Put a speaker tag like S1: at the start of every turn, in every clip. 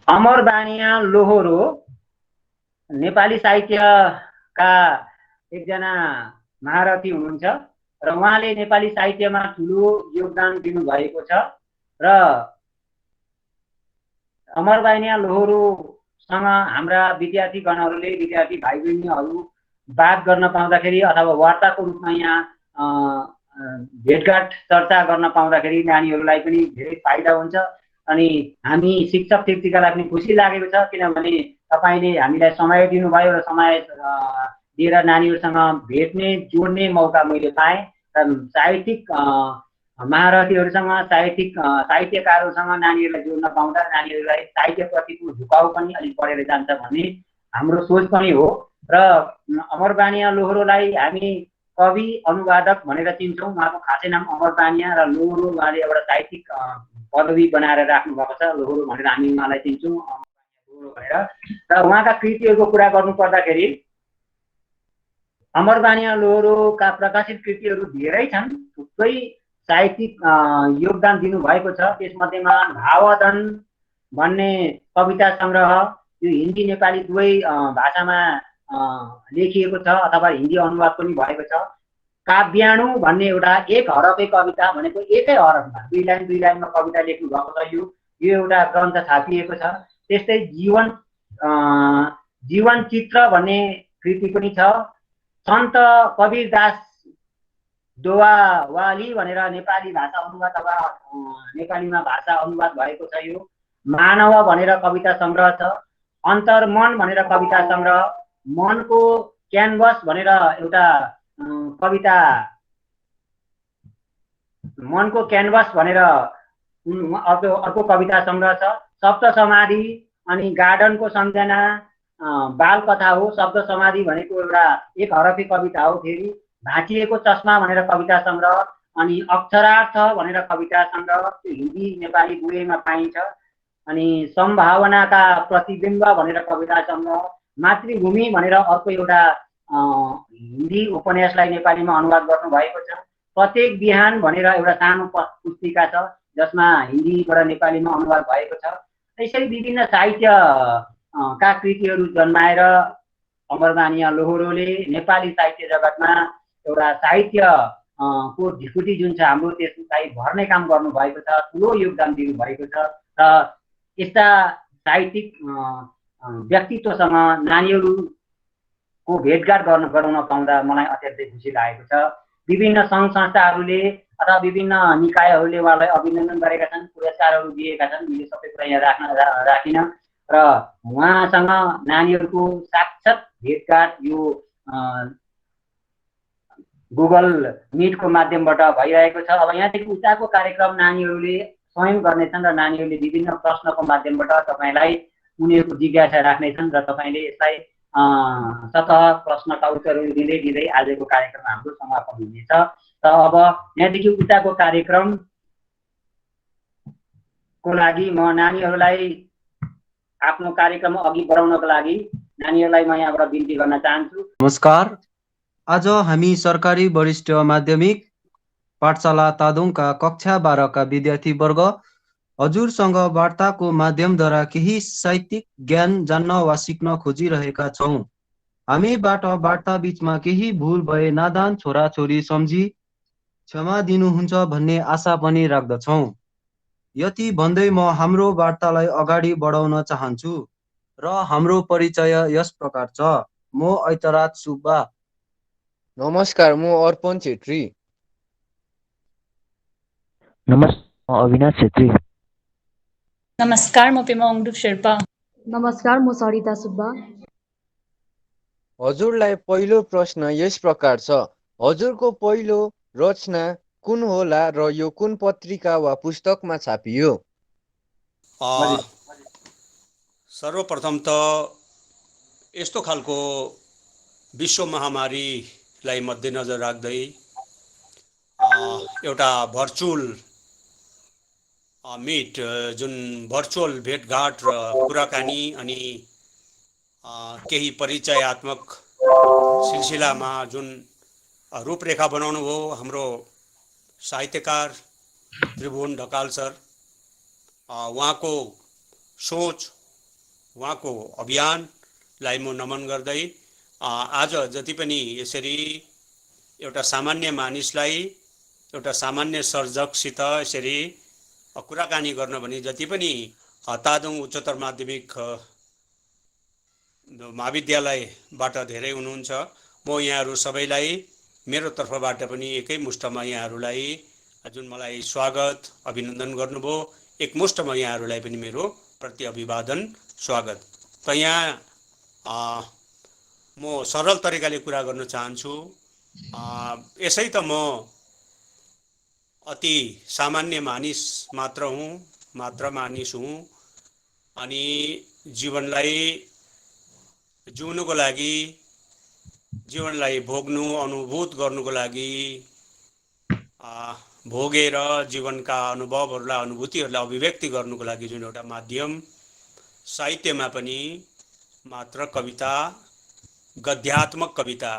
S1: अमरबानिया लोहोरो नेपाली साहित्यका एकजना महारथी हुनुहुन्छ र उहाँले नेपाली साहित्यमा ठुलो योगदान दिनुभएको छ र अमरबानिया लोहोरोसँग हाम्रा विद्यार्थीगणहरूले विद्यार्थी भाइ बहिनीहरू बात गर्न पाउँदाखेरि अथवा वार्ताको रूपमा यहाँ भेटघाट चर्चा गर्न पाउँदाखेरि नानीहरूलाई पनि धेरै फाइदा हुन्छ अनि हामी शिक्षक शिक्षिकालाई पनि खुसी लागेको छ किनभने तपाईले हामीलाई समय दिनुभयो र समय दिएर नानीहरूसँग भेट्ने जोड्ने मौका मैले पाएँ र साहित्यिक महारथीहरूसँग साहित्यकारहरूसँग नानीहरूलाई जोड्न पाउँदा नानीहरूलाई साहित्यप्रतिको झुकाउ पनि अलिक बढेर जान्छ भन्ने हाम्रो सोच पनि हो र अमरबानिया लोहोरोलाई हामी कवि अनुवादक भनेर चिन्छौँ। उहाँको खासै नाम अमरबानिया र लोहोरो उहाँले एउटा साहित्यिक पदवी बनाएर राख्नु भएको छ लोहोरो भनेर हामी उहाँलाई चिन्छौँ लोहोरो भनेर र उहाँका कृतिहरूको कुरा गर्नु पर्दाखेरि अमरबानिया लोहोरोका प्रकाशित कृतिहरू धेरै छन् थुप्रै साहित्यिक योगदान दिनुभएको छ। त्यसमध्येमा भावदन भन्ने कविता सङ्ग्रह यो हिन्दी नेपाली दुवै भाषामा लेखिएको छ अथवा हिन्दी अनुवाद पनि भएको छ। काव्याणु भन्ने एउटा एक हरफे कविता भनेको एकै हरफमा दुई लाइनमा कविता लेख्नु भएको छ यो एउटा ग्रन्थ छापिएको छ। त्यस्तै जीवन चित्र भन्ने कृति पनि छ। सन्त कबीरदास दोवावाली भनेर नेपाली भाषा अनुवाद अथवा नेपालीमा भाषा अनुवाद भएको छ यो। मानव भनेर कविता सङ्ग्रह छ। अन्तर्मन भनेर कविता सङ्ग्रह, मनको क्यानभस भनेर एउटा कविता, मनको क्यानभस भनेर अर्को कविता सङ्ग्रह छ। शब्द समाधि अनि गार्डनको सम्झना बाल कथा हो। शब्द समाधि भनेको एउटा एक हरफे कविता हो। फेरि भाँचिएको चस्मा भनेर कविता सङ्ग्रह अनि अक्षरार्थ भनेर कविता सङ्ग्रह त्यो हिन्दी नेपाली दुवैमा पाइन्छ। अनि सम्भावनाका प्रतिबिम्ब भनेर कविता सङ्ग्रह, मातृभूमि भनेर अर्को एउटा हिन्दी उपन्यासलाई नेपालीमा अनुवाद गर्नुभएको छ। प्रत्येक बिहान भनेर एउटा सानो पुस्तिका छ जसमा हिन्दीबाट नेपालीमा अनुवाद भएको छ। यसरी विभिन्न साहित्यका कृतिहरू जन्माएर अमरबानिया लोहोरोले नेपाली साहित्य जगतमा एउटा साहित्यको ढिकुटी जुन छ हाम्रो त्यसलाई भर्ने काम गर्नुभएको छ, ठुलो योगदान दिनुभएको छ र यस्ता साहित्यिक व्यक्तित्वसँग नानीहरूको भेटघाट गराउन पाउँदा मलाई अत्यन्तै खुसी लागेको छ। विभिन्न सङ्घ संस्थाहरूले अथवा विभिन्न निकायहरूले उहाँलाई अभिनन्दन गरेका छन्, पुरस्कारहरू दिएका छन्। मैले सबै कुरा यहाँ राखिनँ र उहाँसँग नानीहरूको साक्षात् भेटघाट यो गुगल मिटको माध्यमबाट भइरहेको छ। अब यहाँदेखि उताको कार्यक्रम नानीहरूले स्वयं गर्नेछन् र नानीहरूले विभिन्न प्रश्नको माध्यमबाट तपाईँलाई उनीहरूको जिज्ञासा राख्नेछन् र तपाईँले यसलाई सतह प्रश्नका उत्तरहरू दिँदै दिँदै आजको कार्यक्रम हाम्रो समापन हुनेछ। र अब यहाँदेखि उताको कार्यक्रमको लागि म नानीहरूलाई आफ्नो कार्यक्रम अघि बढाउनको लागि नानीहरूलाई म यहाँबाट बिन्ती गर्न चाहन्छु।
S2: नमस्कार। आज हामी सरकारी वरिष्ठ माध्यमिक पाठशाला तादोङका कक्षा 12 का विद्यार्थीवर्ग हजुरसँग वार्ताको माध्यमद्वारा केही साहित्यिक ज्ञान जान्न वा सिक्न खोजिरहेका छौँ। हामीबाट वार्ता बीचमा केही भुल भए नादान छोराछोरी सम्झी क्षमा दिनुहुन्छ भन्ने आशा पनि राख्दछौँ। यति भन्दै म हाम्रो वार्तालाई अगाडि बढाउन चाहन्छु र हाम्रो परिचय यस प्रकार छ। म ऐतराज सुब्बा।
S3: नमस्कार, म अर्पण छेत्री।
S4: नमस्कार, म अविनाश छेत्री।
S5: नमस्कार, म पेमा ओङडुप शेर्पा।
S6: नमस्कार, म सरिता सुब्बा।
S3: हजुरलाई पहिलो प्रश्न यस प्रकार छ। हजुरको पहिलो रचना कुन होला र यो कुन पत्रिका वा पुस्तकमा छापियो?
S7: सर्वप्रथम त यस्तो खालको विश्व महामारीलाई मध्यनजर राख्दै एउटा भर्चुअल मिट जुन भर्चुअल भेटघाट र कुराकानी अनि केही परिचयात्मक सिलसिलामा जुन रूपरेखा बनाउनु भयो हाम्रो साहित्यकार त्रिभुवन ढकाल सर, उहाँको सोच, उहाँको अभियानलाई म नमन गर्दै आज जति पनि यसरी एउटा सामान्य मानिसलाई एउटा सामान्य सर्जकसित यसरी कुराकानी गर्न भने जति पनि तादोङ उच्चतर माध्यमिक महाविद्यालयबाट धेरै हुनुहुन्छ, म यहाँहरू सबैलाई मेरो तर्फबाट पनि एकैमुष्टमा यहाँहरूलाई जुन मलाई स्वागत अभिनन्दन गर्नुभयो, एकमुष्टमा यहाँहरूलाई पनि मेरो प्रति अभिवादन स्वागत। त यहाँ म सरल तरिकाले कुरा गर्न चाहन्छु। यसै त म अति सामान्य मानिस मात्र मानिस हुँ अनि जीवनलाई जिउनुको लागि, जीवनलाई भोग्नु, अनुभूत गर्नुको लागि, भोगेर जीवनका अनुभवहरूलाई, अनुभूतिहरूलाई अभिव्यक्ति गर्नुको लागि जुन एउटा माध्यम, साहित्यमा पनि मात्र कविता, गद्यात्मक कविता।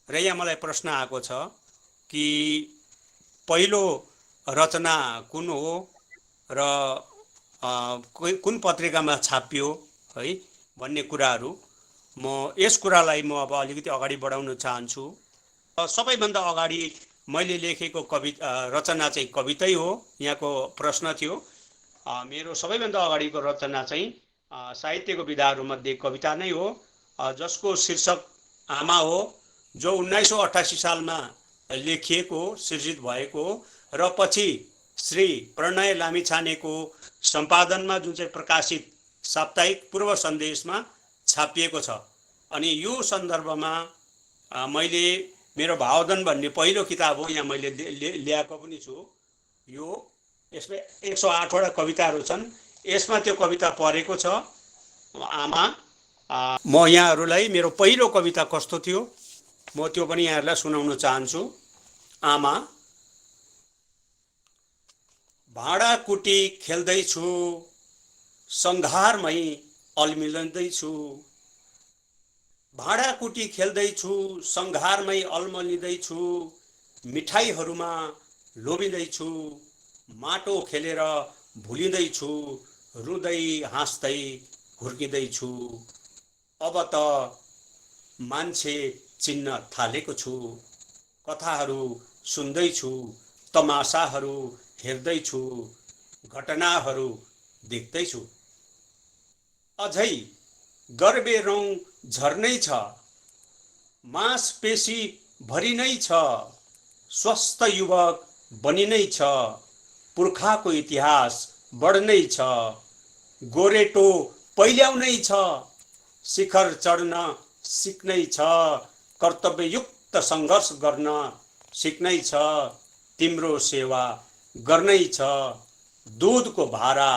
S7: र यहाँ मलाई प्रश्न आएको छ कि पहिलो रचना कुन हो र कुन पत्रिकामा छापियो है भन्ने कुराहरू, म यस कुरालाई म अब अलिकति अगाडि बढाउन चाहन्छु। सबैभन्दा अगाडि मैले लेखेको रचना चाहिँ कवितै हो। यहाँको प्रश्न थियो। मेरो सबैभन्दा अगाडिको रचना चाहिँ साहित्यको विधाहरूमध्ये कविता नै हो, जसको शीर्षक आमा हो, जो 1988 सालमा लेखिएको, सृजित भएको र पछि श्री प्रणय लामिछानेको सम्पादनमा जुन चाहिँ प्रकाशित साप्ताहिक पूर्व सन्देशमा छापिएको छ। अनि यो सन्दर्भमा मैले मेरो भावदन भन्ने पहिलो किताब हो, यहाँ मैले ल्याएको पनि छु। यसमा 108 वटा कविताहरू छन्। यसमा त्यो कविता परेको छ, आमा। म यहाँहरूलाई मेरो पहिलो कविता कस्तो थियो म त्यो पनि यहाँहरूलाई सुनाउन चाहन्छु। आमा। भाँडाकुटी खेल्दैछु, सङ्घारमै अल्मिलिँदैछु। भाँडाकुटी खेल्दैछु, सङ्घारमै अल्मलिँदैछु। मिठाईहरूमा लोभिँदैछु, माटो खेलेर भुलिँदैछु। रुँदै हाँस्दै हुर्किँदैछु। अब त मान्छे चिन्न थालेको छु। कथाहरू सुन्दैछु, तमासाहरू हेर्दैछु, घटनाहरू देख्दैछु। अझै गर्बे रौँ झर्नै छ, मांसपेशी भरि नै छ। स्वस्थ युवक बनिनै छ, पुर्खाको इतिहास बढ्नै छ। गोरेटो पहिल्याउनै छ, शिखर चढ्न सिक्नै छ। कर्तव्ययुक्त सङ्घर्ष गर्न सिक्नै छ। तिम्रो सेवा गर्नै छ, दुधको भारा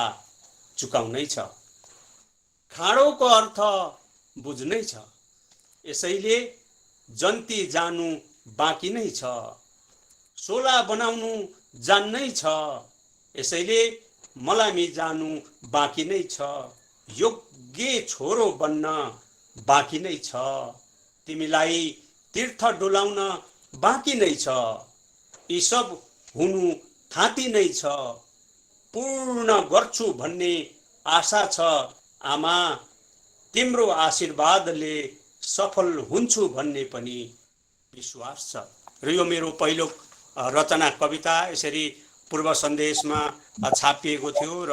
S7: चुकाउनै छ। खाडोको अर्थ बुझ्नै छ, यसैले जन्ती जानु बाँकी नै छ। सोला बनाउनु जान्नै छ, यसैले मलामी जानु बाँकी नै छ। योग्य छोरो बन्न बाँकी नै छ, तिमीलाई तीर्थ डुलाउन बाँकी नै छ। यी सब हुनु थाँती नै छ, पूर्ण गर्छु भन्ने आशा छ। आमा, तिम्रो आशीर्वादले सफल हुन्छु भन्ने पनि विश्वास छ। र यो मेरो पहिलो रचना कविता यसरी पूर्व सन्देशमा छापिएको थियो। र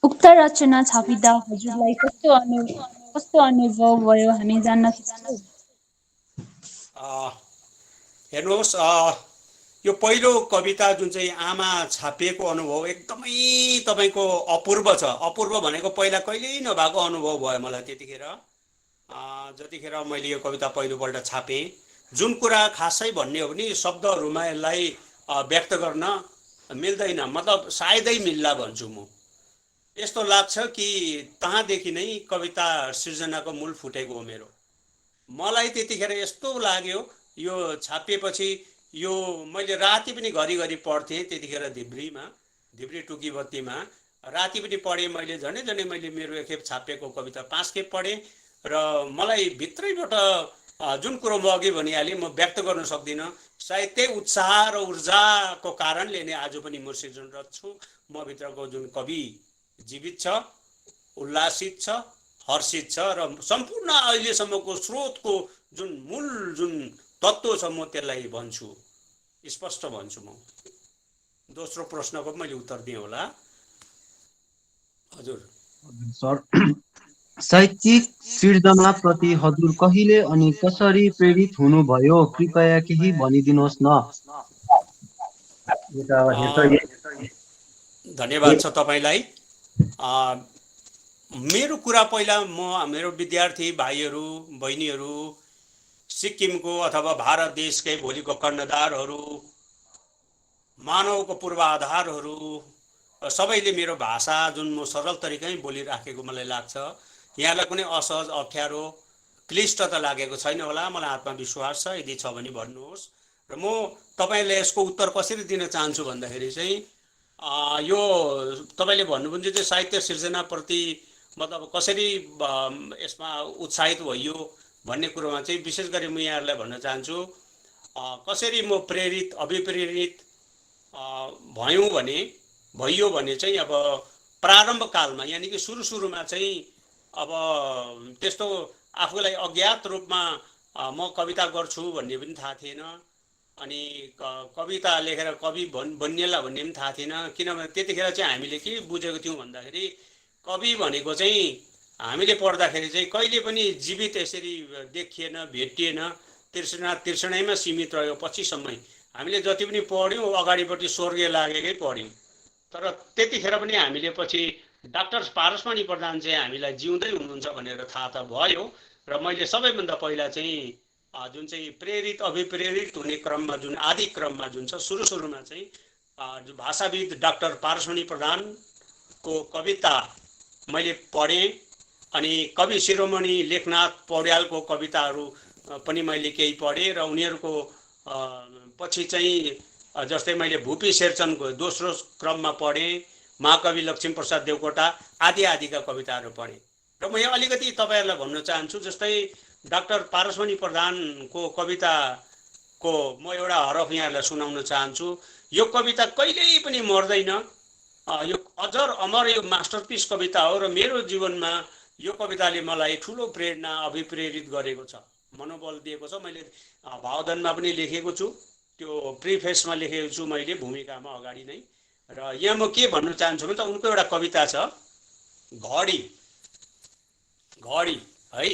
S5: उक्त रचना छापिँदा हजुरलाई कस्तो अनुभव भयो हामी जान्न चाहन्छौँ।
S7: हेर्नुहोस्, यो पहिलो कविता जुन चाहिँ आमा छापिएको अनुभव एकदमै तपाईँको अपूर्व छ। अपूर्व भनेको पहिला कहिल्यै नभएको अनुभव भयो मलाई त्यतिखेर, जतिखेर मैले यो कविता पहिलोपल्ट छापेँ। जुन कुरा खासै भन्ने हो भने शब्दहरूमा यसलाई व्यक्त गर्न मिल्दैन, मतलब सायदै मिल्ला भन्छु म। यस्तो लाग्छ कि तहाँदेखि नै कविता सृजनाको मूल फुटेको हो मेरो। मलाई त्यतिखेर यस्तो लाग्यो, यो छापिएपछि यो मैले राति पनि घरिघरि पढ्थेँ। त्यतिखेर धिब्री टुकी बत्तीमा राति पनि पढेँ मैले। झन्डै मैले मेरो एकखेप छापिएको कविता 5 खेप पढेँ। र मलाई भित्रैबाट जुन कुरो म अघि भनिहालेँ, म व्यक्त गर्न सक्दिनँ। सायद त्यही उत्साह र ऊर्जाको कारणले नै आज पनि म सृजनरत छु। म भित्रको जुन कवि जीवित छ, उल्लासित छ, हर्षित छ र सम्पूर्ण अहिलेसम्मको स्रोतको मूल तत्त्व छ म त्यसलाई भन्छु, स्पष्ट भन्छु। म दोस्रो प्रश्नको मैले उत्तर दिएँ होला। हजुर
S2: सर, साहित्यिक सिर्जना प्रति हजुर कहिले अनि कसरी प्रेरित हुनुभयो, कृपया केही भनिदिनुहोस् न।
S7: धन्यवाद छ तपाईँलाई। मेरो कुरा पहिला मेरो विद्यार्थी भाइहरू बहिनीहरू, सिक्किमको अथवा भारत देशकै भोलिको कर्णधारहरू, मानवको पूर्वाधारहरू सबैले मेरो भाषा जुन म सरल तरिकामै बोलिराखेको मलाई लाग्छ, यहाँलाई कुनै असहज, अप्ठ्यारो, क्लिष्ट त लागेको छैन होला, मलाई आत्मविश्वास छ। यदि छ भने भन्नुहोस्। र म तपाईँले यसको उत्तर कसरी दिन चाहन्छु भन्दाखेरि चाहिँ यो तपाईँले भन्नुहुन्छ चाहिँ साहित्य सिर्जनाप्रति मतलब कसरी यसमा उत्साहित भइयो भन्ने कुरोमा चाहिँ विशेष गरी म यहाँहरूलाई भन्न चाहन्छु, कसरी म प्रेरित अभिप्रेरित भइयो भने चाहिँ अब प्रारम्भ कालमा, यानि कि सुरुमा चाहिँ अब त्यस्तो आफूलाई अज्ञात रूपमा म कविता गर्छु भन्ने पनि थाहा थिएन, अनि कविता लेखेर कवि बन्नेला भन्ने पनि थाहा थिएन। किनभने त्यतिखेर चाहिँ हामीले के बुझेको थियौँ भन्दाखेरि कवि भनेको चाहिँ हामीले पढ्दाखेरि चाहिँ कहिले पनि जीवित यसरी देखिएन, भेटिएन, तृष्णैमा सीमित रह्यो। पछिसम्मै हामीले जति पनि पढ्यौँ अगाडिपट्टि स्वर्गीय लागेकै पढ्यौँ। तर त्यतिखेर पनि हामीले पछि डाक्टर पारसमणि प्रधान चाहिँ हामीलाई जिउँदै हुनुहुन्छ भनेर थाहा त भयो। र मैले सबैभन्दा पहिला चाहिँ जुन चाहिँ प्रेरित अभिप्रेरित हुने क्रममा जुन आदि क्रममा जुन छ सुरुमा चाहिँ भाषाविद डाक्टर पारसमणि प्रधानको कविता मैले पढेँ। अनि कवि शिरोमणि लेखनाथ पौड्यालको कविताहरू पनि मैले केही पढेँ र उनीहरूको पछि चाहिँ जस्तै मैले भुपी शेरचनको दोस्रो क्रममा पढेँ, महाकवि लक्ष्मीप्रसाद देवकोटा आदिका कविताहरू पढेँ। र म यहाँ अलिकति तपाईँहरूलाई भन्न चाहन्छु, जस्तै डाक्टर पारसमणि प्रधानको कविताको म एउटा हरफ यहाँहरूलाई सुनाउन चाहन्छु। यो कविता कहिल्यै पनि मर्दैन, यो अजर अमर, यो मास्टरपिस कविता हो। र मेरो जीवनमा यो कविताले मलाई ठुलो प्रेरणा अभिप्रेरित गरेको छ, मनोबल दिएको छ। मैले भावधनमा पनि लेखेको छु, त्यो प्रिफेसमा लेखेको छु मैले भूमिकामा अगाडि नै। र यहाँ म के भन्न चाहन्छु भने त उनको एउटा कविता छ घडी है,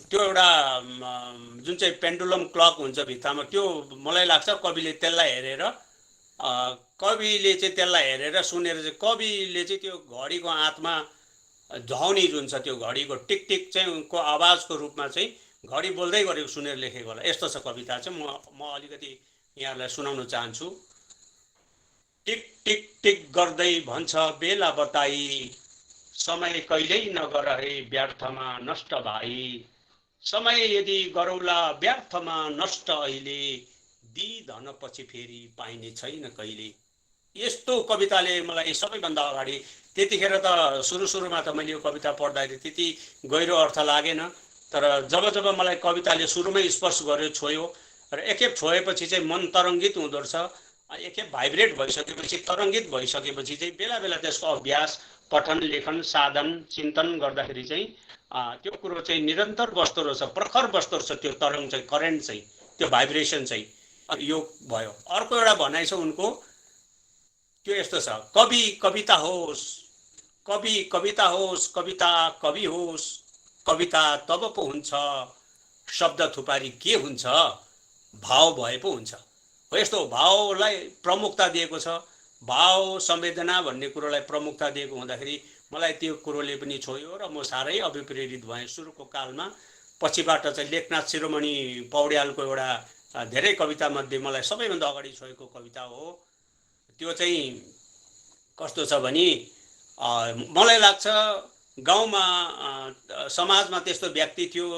S7: त्यो एउटा जुन चाहिँ पेन्डुलम क्लक हुन्छ भित्तामा, त्यो मलाई लाग्छ कविले त्यसलाई हेरेर सुनेर चाहिँ कविले चाहिँ त्यो घडीको आत्मा ध्वनि जुन छ त्यो घडीको टिक टिक चाहिँ उनको आवाजको रूपमा चाहिँ घडी बोल्दै गरेको सुनेर लेखेको होला। यस्तो छ कविता चाहिँ म अलिकति यहाँलाई सुनाउन चाहन्छु। टिक टिक टिक गर्दै भन्छ बेला बताई, समय कहिल्यै नगर है व्यर्थमा नष्ट भाइ, समय यदि गरौला व्यर्थमा नष्ट अहिले, दी धन पछि फेरि पाइने छैन कहिले। यस्तो कविताले मलाई सबैभन्दा अगाडि, त्यतिखेर त सुरुमा त मैले यो कविता पढ्दाखेरि त्यति गहिरो अर्थ लागेन, तर जब मलाई कविताले सुरुमै स्पर्श गर्यो, छोयो, र एकखेप छोएपछि चाहिँ मन तरङ्गित हुँदो रहेछ। एकखेप भाइब्रेट भइसकेपछि, तरङ्गित भइसकेपछि चाहिँ बेला त्यसको अभ्यास, पठन, लेखन, साधन, चिन्तन गर्दाखेरि चाहिँ त्यो कुरो चाहिँ निरन्तर बस्दो रहेछ, प्रखर बस्दो रहेछ त्यो तरङ्ग चाहिँ, करेन्ट चाहिँ, त्यो भाइब्रेसन चाहिँ। यो भयो। अर्को एउटा भनाइ छ उनको, त्यो यस्तो छ, कवि कविता होस्, कवि कविता होस्, कविता कवि होस्, कविता तब पो हुन्छ, शब्द थुपारी के हुन्छ, भाव भए पो हुन्छ। हो, यस्तो भावलाई प्रमुखता दिएको छ, भाव संवेदना भन्ने कुरोलाई प्रमुखता दिएको हुँदाखेरि मलाई त्यो कुरोले पनि छोयो र म साह्रै अभिप्रेरित भएँ सुरुको कालमा। पछिबाट चाहिँ लेखनाथ शिरोमणि पौड्यालको एउटा धेरै कविता मध्ये मलाई सबैभन्दा अगाडि छोएको कविता हो। त्यो चाहिँ कस्तो छ भने मलाई लाग्छ गाउँमा समाजमा त्यस्तो व्यक्ति थियो,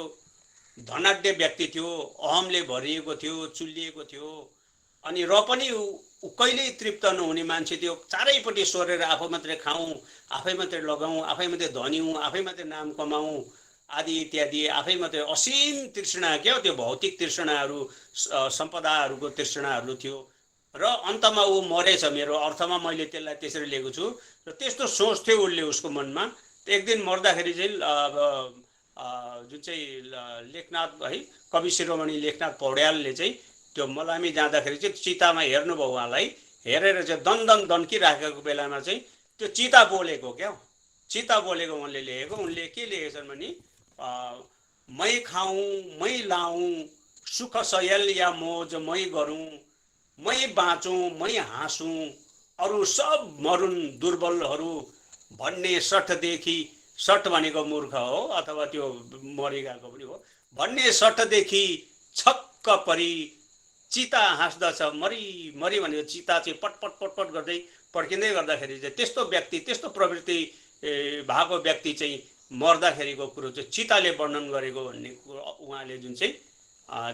S7: धनाढ्य व्यक्ति थियो, अहमले भरिएको थियो, चुलिएको थियो, अनि र पनि कहिल्यै तृप्त नहुने मान्छे थियो। चारैपट्टि सोरेर आफू मात्रै खाउँ, आफै मात्रै लगाउँ, आफै मात्रै धनी हौँ, आफै मात्रै नाम कमाउँ आदि इत्यादि, आफै मात्रै असीम तृष्णा, क्या हो त्यो भौतिक तृष्णाहरू, सम्पदाहरूको तृष्णाहरू थियो। र अन्तमा ऊ मरेछ, मेरो अर्थमा मैले त्यसलाई त्यसरी लिएको छु। र त्यस्तो सोच थियो उसले, उसको मनमा। एक दिन मर्दाखेरि चाहिँ जुन चाहिँ लेखनाथ है, कवि शिरोमणि लेखनाथ पौड्यालले चाहिँ त्यो मलामी जाँदाखेरि चाहिँ चितामा हेर्नुभयो उहाँलाई, हेरेर चाहिँ दन दन्किराखेको बेलामा चाहिँ त्यो चिता बोलेको क्या, चिता बोलेको उनले लेखेको। उनले के लेखेछन् भने मै खाऊँ मै लाऊँ सुख सयल या मोज मै गरूँ, मै बाँचौँ मै हाँसौँ अरू सब मरुन् दुर्बलहरू भन्ने सठदेखि, सठ भनेको मूर्ख हो अथवा त्यो मरिगएको पनि हो, भन्ने सठदेखि छक्क परी चिता हाँस्दछ मरी मरी भनेको चिता चाहिँ पटपट पटपट गर्दै पड्किँदै गर्दाखेरि चाहिँ त्यस्तो व्यक्ति, त्यस्तो प्रवृत्ति भएको व्यक्ति चाहिँ मर्दाखेरिको कुरो चाहिँ चिताले वर्णन गरेको भन्ने कुरो उहाँले जुन चाहिँ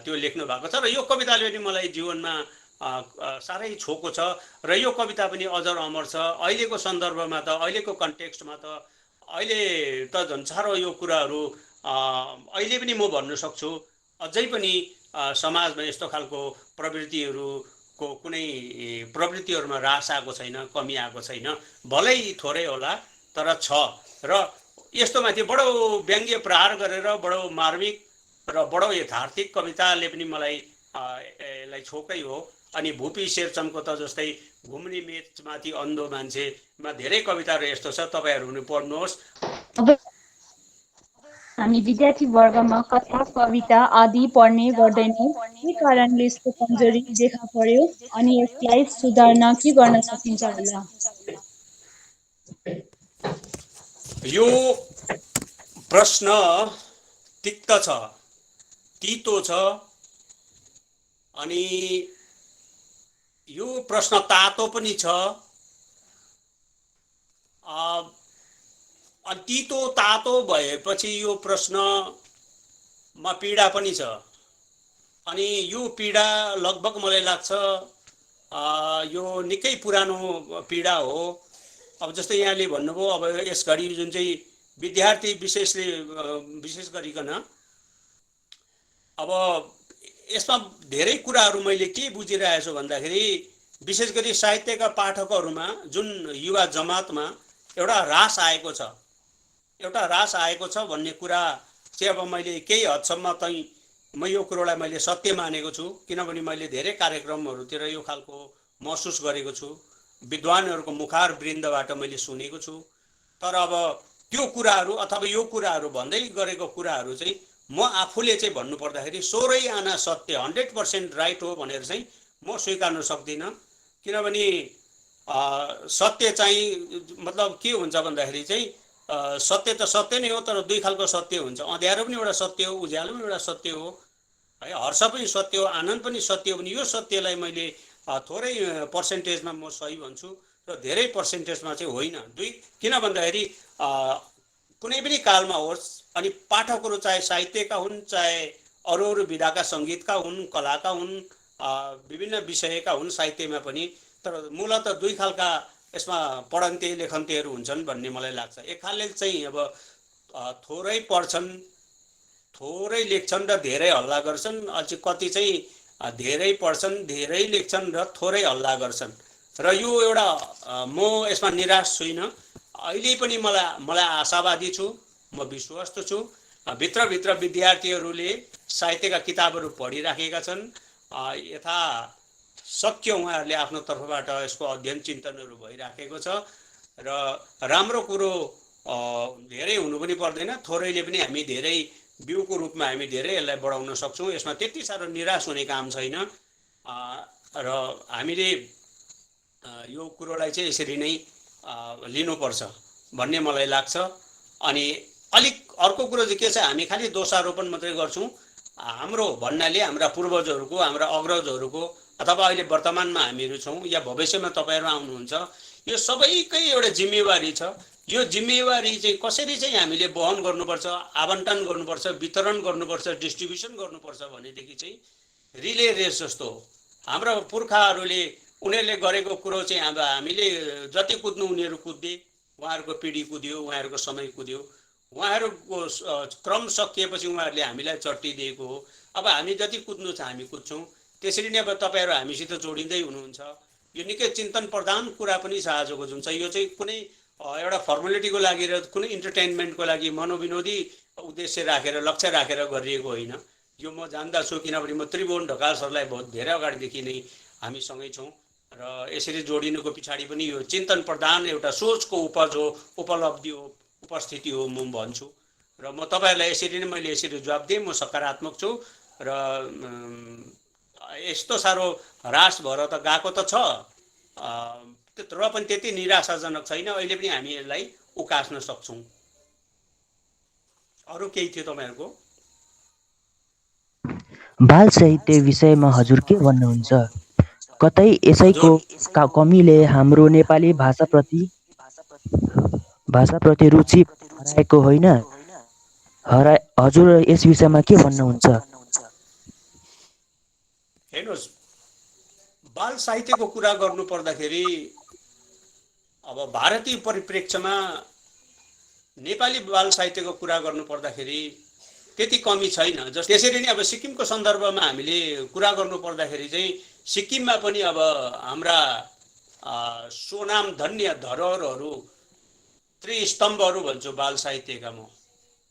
S7: त्यो लेख्नु भएको छ। र यो कविताले पनि मलाई जीवनमा साह्रै छोएको छ र यो कविता पनि अजर अमर छ। अहिलेको सन्दर्भमा त, अहिलेको कन्टेक्स्टमा त, अहिले त झन् साह्रो यो कुराहरू अहिले पनि म भन्न सक्छु। अझै पनि समाजमा यस्तो खालको प्रवृत्तिहरूको कुनै प्रवृत्तिहरूमा ह्रास आएको छैन, कमी आएको छैन, भलै थोरै होला तर छ। र यस्तोमाथि बडो व्यङ्ग्य प्रहार गरेर बडो मार्मिक र बडो यथार्थिक कविताले पनि मलाई यसलाई छोकै हो। अनि भुपी शेरचनको त जस्तै घुम्ने मेचमाथि अन्धो मान्छेमा धेरै कविताहरू यस्तो छ, तपाईँहरू पनि पढ्नुहोस्।
S5: हामी विद्यार्थी वर्गमा कथा, कविता आदि पढ्ने गर्दैनौँ। के कारणले यस्तो कमजोरी देखा पर्यो अनि यसलाई सुधार्न के गर्न सकिन्छ होला?
S7: यो प्रश्न तिक्त छ, तितो छ, अनि यो प्रश्न तातो पनि छ। अनि तितो तातो भएपछि यो प्रश्नमा पीडा पनि छ। अनि यो पीडा लगभग मलाई लाग्छ यो निकै पुरानो पीडा हो। अब जस्तै यहाँले भन्नुभयो, अब यस घडी जुन चाहिँ विद्यार्थी विशेष गरिकन अब यसमा धेरै कुराहरू मैले के बुझिरहेको छु भन्दाखेरि, विशेष गरी साहित्यका पाठकहरूमा, जुन युवा जमातमा एउटा ह्रास आएको छ, एउटा ह्रास आएको छ भन्ने कुरा चाहिँ अब मैले केही हदसम्म चाहिँ म यो कुरोलाई मैले सत्य मानेको छु। किनभने मैले धेरै कार्यक्रमहरूतिर यो खालको महसुस गरेको छु, विद्वानहरूको मुखार वृन्दबाट मैले सुनेको छु। तर अब त्यो कुराहरू अथवा यो कुराहरू भन्दै गरेको कुराहरू चाहिँ म आफूले चाहिँ भन्नुपर्दाखेरि 16 आना सत्य 100% राइट हो भनेर चाहिँ म स्वीकार्न सक्दिनँ। किनभने सत्य चाहिँ मतलब के हुन्छ भन्दाखेरि चाहिँ सत्य त सत्य नै हो, तर दुई खालको सत्य हुन्छ। अँध्यारो पनि एउटा सत्य हो, उज्यालो पनि एउटा सत्य हो है, हर्ष पनि सत्य हो, आनन्द पनि सत्य हो। भने यो सत्यलाई मैले थोरै पर्सेन्टेजमा म सही भन्छु र धेरै पर्सेन्टेजमा चाहिँ होइन। किन भन्दाखेरि कुनै पनि कालमा होस्, अनि पाठकहरू चाहे साहित्यका हुन्, चाहे अरू विधाका सङ्गीतका हुन्, कलाका हुन्, विभिन्न विषयका हुन् साहित्यमा पनि, तर मूलतः दुई खालका यसमा पढन्ते लेखन्तेहरू हुन्छन् भन्ने मलाई लाग्छ। एक खालले चाहिँ अब थोरै पढ्छन्, थोरै लेख्छन् र धेरै हल्ला गर्छन्, अझै कति चाहिँ धेरै पढ्छन्, धेरै लेख्छन् र थोरै हल्ला गर्छन्। र यो एउटा म यसमा निराश छुइनँ। अहिले पनि मलाई आशावादी छु, म विश्वस्त छु। भित्रभित्र विद्यार्थीहरूले साहित्यका किताबहरू पढिराखेका छन्, यथा सक्य उहाँहरूले आफ्नो तर्फबाट यसको अध्ययन चिन्तनहरू भइराखेको छ। र राम्रो कुरो धेरै हुनु पनि पर्दैन, थोरैले पनि हामी धेरै बिउको रूपमा हामी धेरै यसलाई बढाउन सक्छौँ। यसमा त्यति साह्रो निराश हुने काम छैन। र हामीले यो कुरोलाई चाहिँ यसरी नै लिनुपर्छ भन्ने मलाई लाग्छ। अनि अलिक अर्को कुरो चाहिँ के छ, हामी खालि दोषारोपण मात्रै गर्छौँ। हाम्रो भन्नाले हाम्रा पूर्वजहरूको, हाम्रा अग्रजहरूको, अथवा अहिले वर्तमानमा हामीहरू छौँ या भविष्यमा तपाईँहरू आउनुहुन्छ, यो सबैकै एउटा जिम्मेवारी छ। यो जिम्मेवारी चाहिँ कसरी चाहिँ हामीले वहन गर्नुपर्छ, आवन्टन गर्नुपर्छ, वितरण गर्नुपर्छ, डिस्ट्रिब्युसन गर्नुपर्छ भनेदेखि चाहिँ रिले रेस जस्तो हो। हाम्रा पुर्खाहरूले उनीहरूले गरेको कुरो चाहिँ अब हामीले जति कुद्नु उनीहरू कुद्दे, उहाँहरूको पिँढी कुद्यो, उहाँहरूको समय कुद्यो, उहाँहरूको क्रम सकिएपछि उहाँहरूले हामीलाई चट्टिदिएको हो। अब हामी जति कुद्नु छ हामी कुद्छौँ, त्यसरी नै अब तपाईँहरू हामीसित जोडिँदै हुनुहुन्छ। यो निकै चिन्तन प्रधान कुरा पनि छ आजको जुन चाहिँ यो चाहिँ कुनै एउटा फर्मालिटीको लागि र कुनै इन्टरटेनमेन्टको लागि मनोविनोदी उद्देश्य राखेर लक्ष्य राखेर गरिएको होइन। यो म जान्दछु किनभने म त्रिभुवन ढकाल सरलाई बहुत धेरै अगाडिदेखि नै हामी सँगै छौँ र यसरी जोडिनुको पछाडि पनि यो चिन्तन प्रधान एउटा सोचको उपज हो, उपलब्धि हो, उपस्थिति हो म भन्छु। र म तपाईँहरूलाई यसरी नै मैले यसरी जवाब दिएँ। म सकारात्मक छु र यस्तो साह्रो ह्रास भएर त गएको त छ र पनि त्यति निराशाजनक छैन। अहिले पनि हामी यसलाई उकास्न सक्छौँ। अरू केही थियो तपाईँहरूको?
S4: बाल साहित्य विषयमा हजुर के भन्नुहुन्छ? कतै यसैको कमीले हाम्रो नेपाली भाषाप्रति रुचि हराएको होइन? हजुर यस विषयमा के भन्नुहुन्छ?
S7: हेर्नुहोस्, बाल साहित्यको कुरा गर्नु पर्दाखेरि अब भारतीय परिप्रेक्ष्यमा नेपाली बाल साहित्यको कुरा गर्नु पर्दाखेरि त्यति कमी छैन। जस त्यसरी नै अब सिक्किमको सन्दर्भमा हामीले कुरा गर्नु पर्दाखेरि चाहिँ सिक्किममा पनि अब हाम्रा स्वनाम धन्य धरोहरहरू त्रिस्तम्भहरू भन्छु बाल साहित्यका। म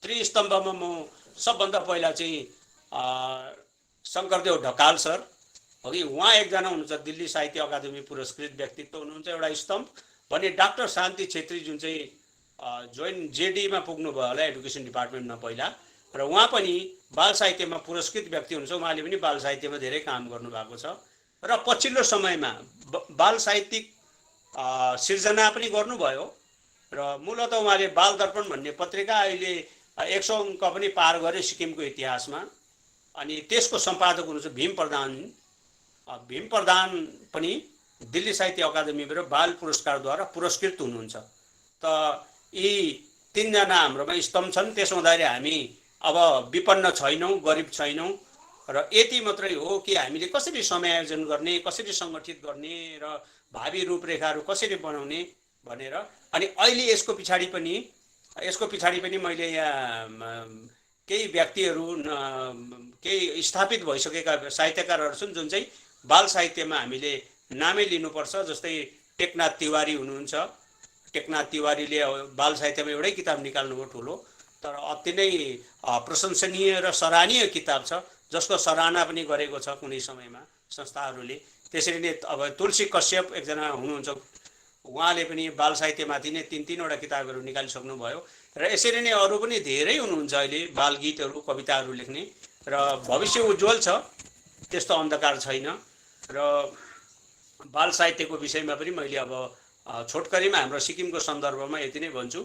S7: त्रिस्तम्भमा म सबभन्दा पहिला चाहिँ शङ्करदेव ढकाल सर हो कि उहाँ एकजना हुनुहुन्छ दिल्ली साहित्य अकादमी पुरस्कृत व्यक्तित्व हुनुहुन्छ एउटा स्तम्भ। भने डाक्टर शान्ति छेत्री जुन चाहिँ जोइन जेडीमा पुग्नुभयो होला एडुकेसन डिपार्टमेन्टमा पहिला, र उहाँ पनि बाल साहित्यमा पुरस्कृत व्यक्ति हुनुहुन्छ। उहाँले पनि बाल साहित्यमा धेरै काम गर्नुभएको छ र पछिल्लो समयमा बाल साहित्यिक सिर्जना पनि गर्नुभयो र मूलतः उहाँले बाल दर्पण भन्ने पत्रिका अहिले 100 अङ्क पनि पार गर्यो सिक्किमको इतिहासमा। अनि त्यसको सम्पादक हुनुहुन्छ भीम प्रधान। भीम प्रधान पनि दिल्ली साहित्य अकादमीबाट बाल पुरस्कारद्वारा पुरस्कृत हुनुहुन्छ। त यी तीनजना हाम्रोमा स्तम्भ छन्। त्यसो हुँदाखेरि हामी अब विपन्न छैनौँ, गरिब छैनौँ र यति मात्रै हो कि हामीले कसरी समायोजन गर्ने, कसरी सङ्गठित गर्ने र भावी रूपरेखाहरू कसरी बनाउने भनेर। अनि अहिले यसको पछाडि पनि मैले यहाँ केही व्यक्तिहरू केही स्थापित भइसकेका साहित्यकारहरू छन् जुन चाहिँ बाल साहित्यमा हामीले नामै लिनुपर्छ। जस्तै टेकनाथ तिवारी हुनुहुन्छ। टेकनाथ तिवारीले बाल साहित्यमा एउटै किताब निकाल्नुभयो ठुलो, तर अति नै प्रशंसनीय र सराहनीय किताब छ जसको सराहना पनि गरेको छ कुनै समयमा संस्थाहरूले। त्यसरी नै अब तुलसी कश्यप एकजना हुनुहुन्छ, उहाँले पनि बाल साहित्यमाथि नै 3-3वटा किताबहरू निकालिसक्नुभयो र यसरी नै अरू पनि धेरै हुनुहुन्छ अहिले बाल गीतहरू कविताहरू लेख्ने र भविष्य उज्जवल छ, त्यस्तो अन्धकार छैन। र बाल साहित्यको विषयमा पनि मैले अब छोटकरीमा हाम्रो सिक्किमको सन्दर्भमा यति नै भन्छु।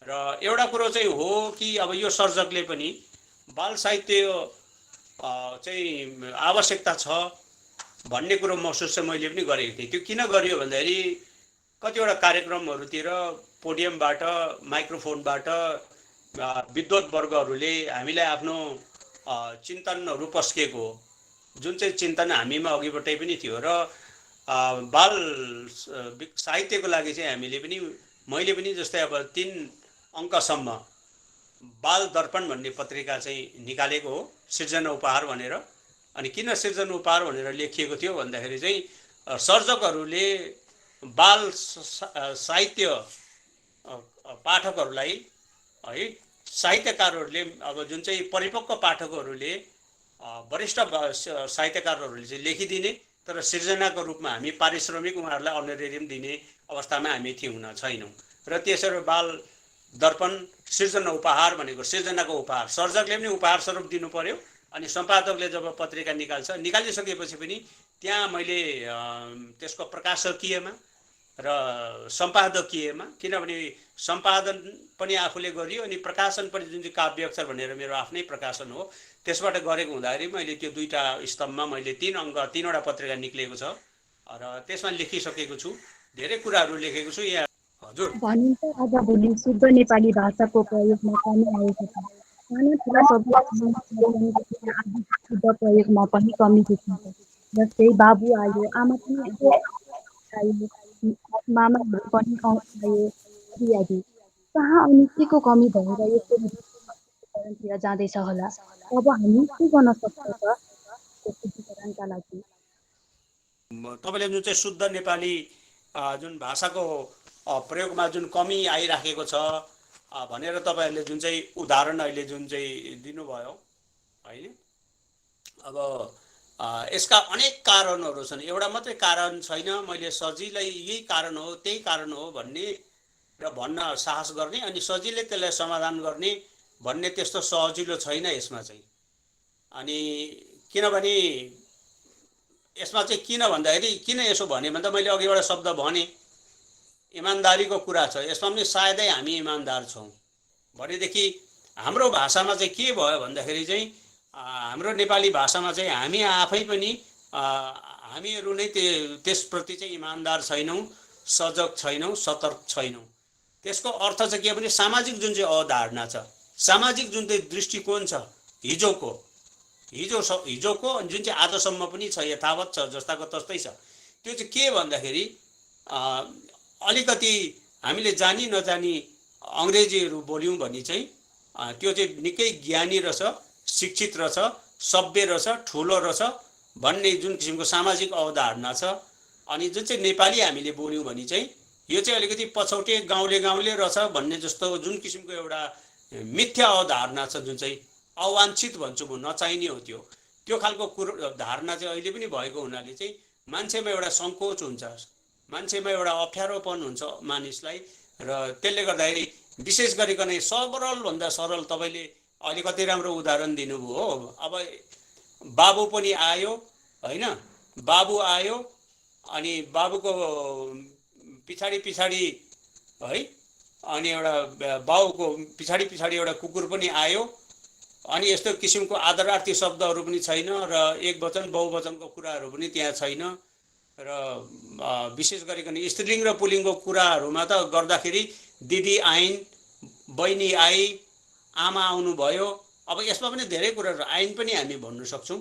S7: र एउटा कुरो चाहिँ हो कि अब यो सर्जकले पनि बाल साहित्य चाहिँ आवश्यकता छ भन्ने कुरो महसुस चाहिँ मैले पनि गरेको थिएँ। त्यो किन गरियो भन्दाखेरि कतिवटा कार्यक्रमहरूतिर पोडियमबाट माइक्रोफोनबाट विद्वत वर्गहरूले हामीलाई आफ्नो चिन्तनहरू पस्केको हो, जुन चाहिँ चिन्तन हामीमा अघिबाटै पनि थियो। र बाल साहित्यको लागि चाहिँ हामीले पनि मैले पनि जस्तै अब 3 अङ्कसम्म बाल दर्पण भन्ने पत्रिका चाहिँ निकालेको हो, सिर्जना उपहार भनेर। अनि किन सिर्जना उपहार भनेर लेखिएको थियो भन्दाखेरि चाहिँ सर्जकहरूले बाल साहित्य पाठकहरूलाई है, साहित्यकारहरूले अब जुन चाहिँ परिपक्व पाठकहरूले वरिष्ठ साहित्यकारहरूले चाहिँ लेखिदिने तर सिर्जनाको रूपमा हामी पारिश्रमिक उहाँहरूलाई अनरेरियम दिने अवस्थामा हामी थियौँ छैनौँ। र त्यसरी बाल दर्पण सिर्जना उपहार भनेको सिर्जनाको उपहार, सर्जकले पनि उपहार स्वरूप दिनु पर्यो। अनि सम्पादकले जब पत्रिका निकालिसकेपछि पनि त्यहाँ मैले त्यसको प्रकाशकीयमा र सम्पादकीयमा, किनभने सम्पादन पनि आफूले गरियो अनि प्रकाशन पनि जुन चाहिँ काव्य अक्षर भनेर मेरो आफ्नै प्रकाशन हो त्यसबाट गरेको हुँदाखेरि मैले त्यो 2टा स्तम्भमा मैले 3वटा पत्रिका निक्लेको छ र त्यसमा लेखिसकेको छु, धेरै कुराहरू लेखेको छु। यहाँ हजुर
S5: भनिन्छ आजभोलि शुद्ध नेपाली भाषाको प्रयोगमा कमी आएको छ। साना ठुला शुद्ध प्रयोगमा पनि कमी देखिन्छ। जस्तै बाबु आयो, आमा पनि आयो, मामाहरू पनि आयो इत्यादि। कहाँ अनि केको कमी भएर यस्तो विद्यार्थीतिर जाँदैछ होला? अब हामी के गर्न सक्छौँ त? ज्ञानका लागि।
S7: तपाईँले जुन चाहिँ शुद्ध नेपाली जुन भाषाको प्रयोगमा जुन कमी आइराखेको छ भनेर तपाईँहरूले जुन चाहिँ उदाहरण अहिले जुन चाहिँ दिनुभयो होइन, अब यसका अनेक कारणहरू छन्। एउटा मात्रै कारण छैन मैले सजिलै यही कारण हो त्यही कारण हो भन्ने र भन्न साहस गर्ने अनि सजिलै त्यसलाई समाधान गर्ने भन्ने त्यस्तो सजिलो छैन यसमा चाहिँ। अनि किनभने यसमा चाहिँ किन भन्दाखेरि किन यसो भने भन्दा मैले अघि एउटा शब्द भने इमान्दारीको कुरा छ। यसमा पनि सायदै हामी इमान्दार छौँ भनेदेखि हाम्रो भाषामा चाहिँ के भयो भन्दाखेरि चाहिँ हाम्रो नेपाली भाषामा चाहिँ हामी आफै पनि हामीहरू नै त्यसप्रति चाहिँ इमान्दार छैनौँ, सजग छैनौँ, सतर्क छैनौँ। त्यसको अर्थ चाहिँ के भने सामाजिक जुन चाहिँ अवधारणा छ, सामाजिक जुन चाहिँ दृष्टिकोण छ हिजोको जुन चाहिँ आजसम्म पनि छ, यथावत छ, जस्ताको तस्तै छ। त्यो चाहिँ के भन्दाखेरि अलिकति हामीले जानी नजानी अङ्ग्रेजीहरू बोल्यौँ भने चाहिँ त्यो चाहिँ निकै ज्ञानी रहेछ, शिक्षित रहेछ, सभ्य रहेछ, ठुलो रहेछ भन्ने जुन किसिमको सामाजिक अवधारणा छ। अनि जुन चाहिँ नेपाली हामीले बोल्यौँ भने चाहिँ यो चाहिँ अलिकति पछौटे गाउँले रहेछ भन्ने जस्तो जुन किसिमको एउटा मिथ्या अवधारणा छ, जुन चाहिँ अवाञ्छित भन्छु म, नचाहिने हो त्यो खालको कुरो धारणा चाहिँ अहिले पनि भएको हुनाले चाहिँ मान्छेमा एउटा सङ्कोच हुन्छ, मान्छेमा एउटा अप्ठ्यारोपन हुन्छ मानिसलाई। र त्यसले गर्दाखेरि विशेष गरिकन सरलभन्दा सरल तपाईँले अहिले कति राम्रो उदाहरण दिनुभयो हो। अब बाबु पनि आयो होइन, बाबु आयो अनि बाबुको पछाडि है अनि एउटा बाउको पछाडि एउटा कुकुर पनि आयो। अनि यस्तो किसिमको आदरार्थी शब्दहरू पनि छैन र एक वचन बहुवचनको कुराहरू पनि त्यहाँ छैन। र विशेष गरिकन स्त्रीलिङ्ग र पुल्लिङ्गको कुराहरूमा त गर्दाखेरि दिदी आइन्, बहिनी आई, आमा आउनुभयो। अब यसमा पनि धेरै कुराहरू आइन् पनि हामी भन्नु सक्छौँ।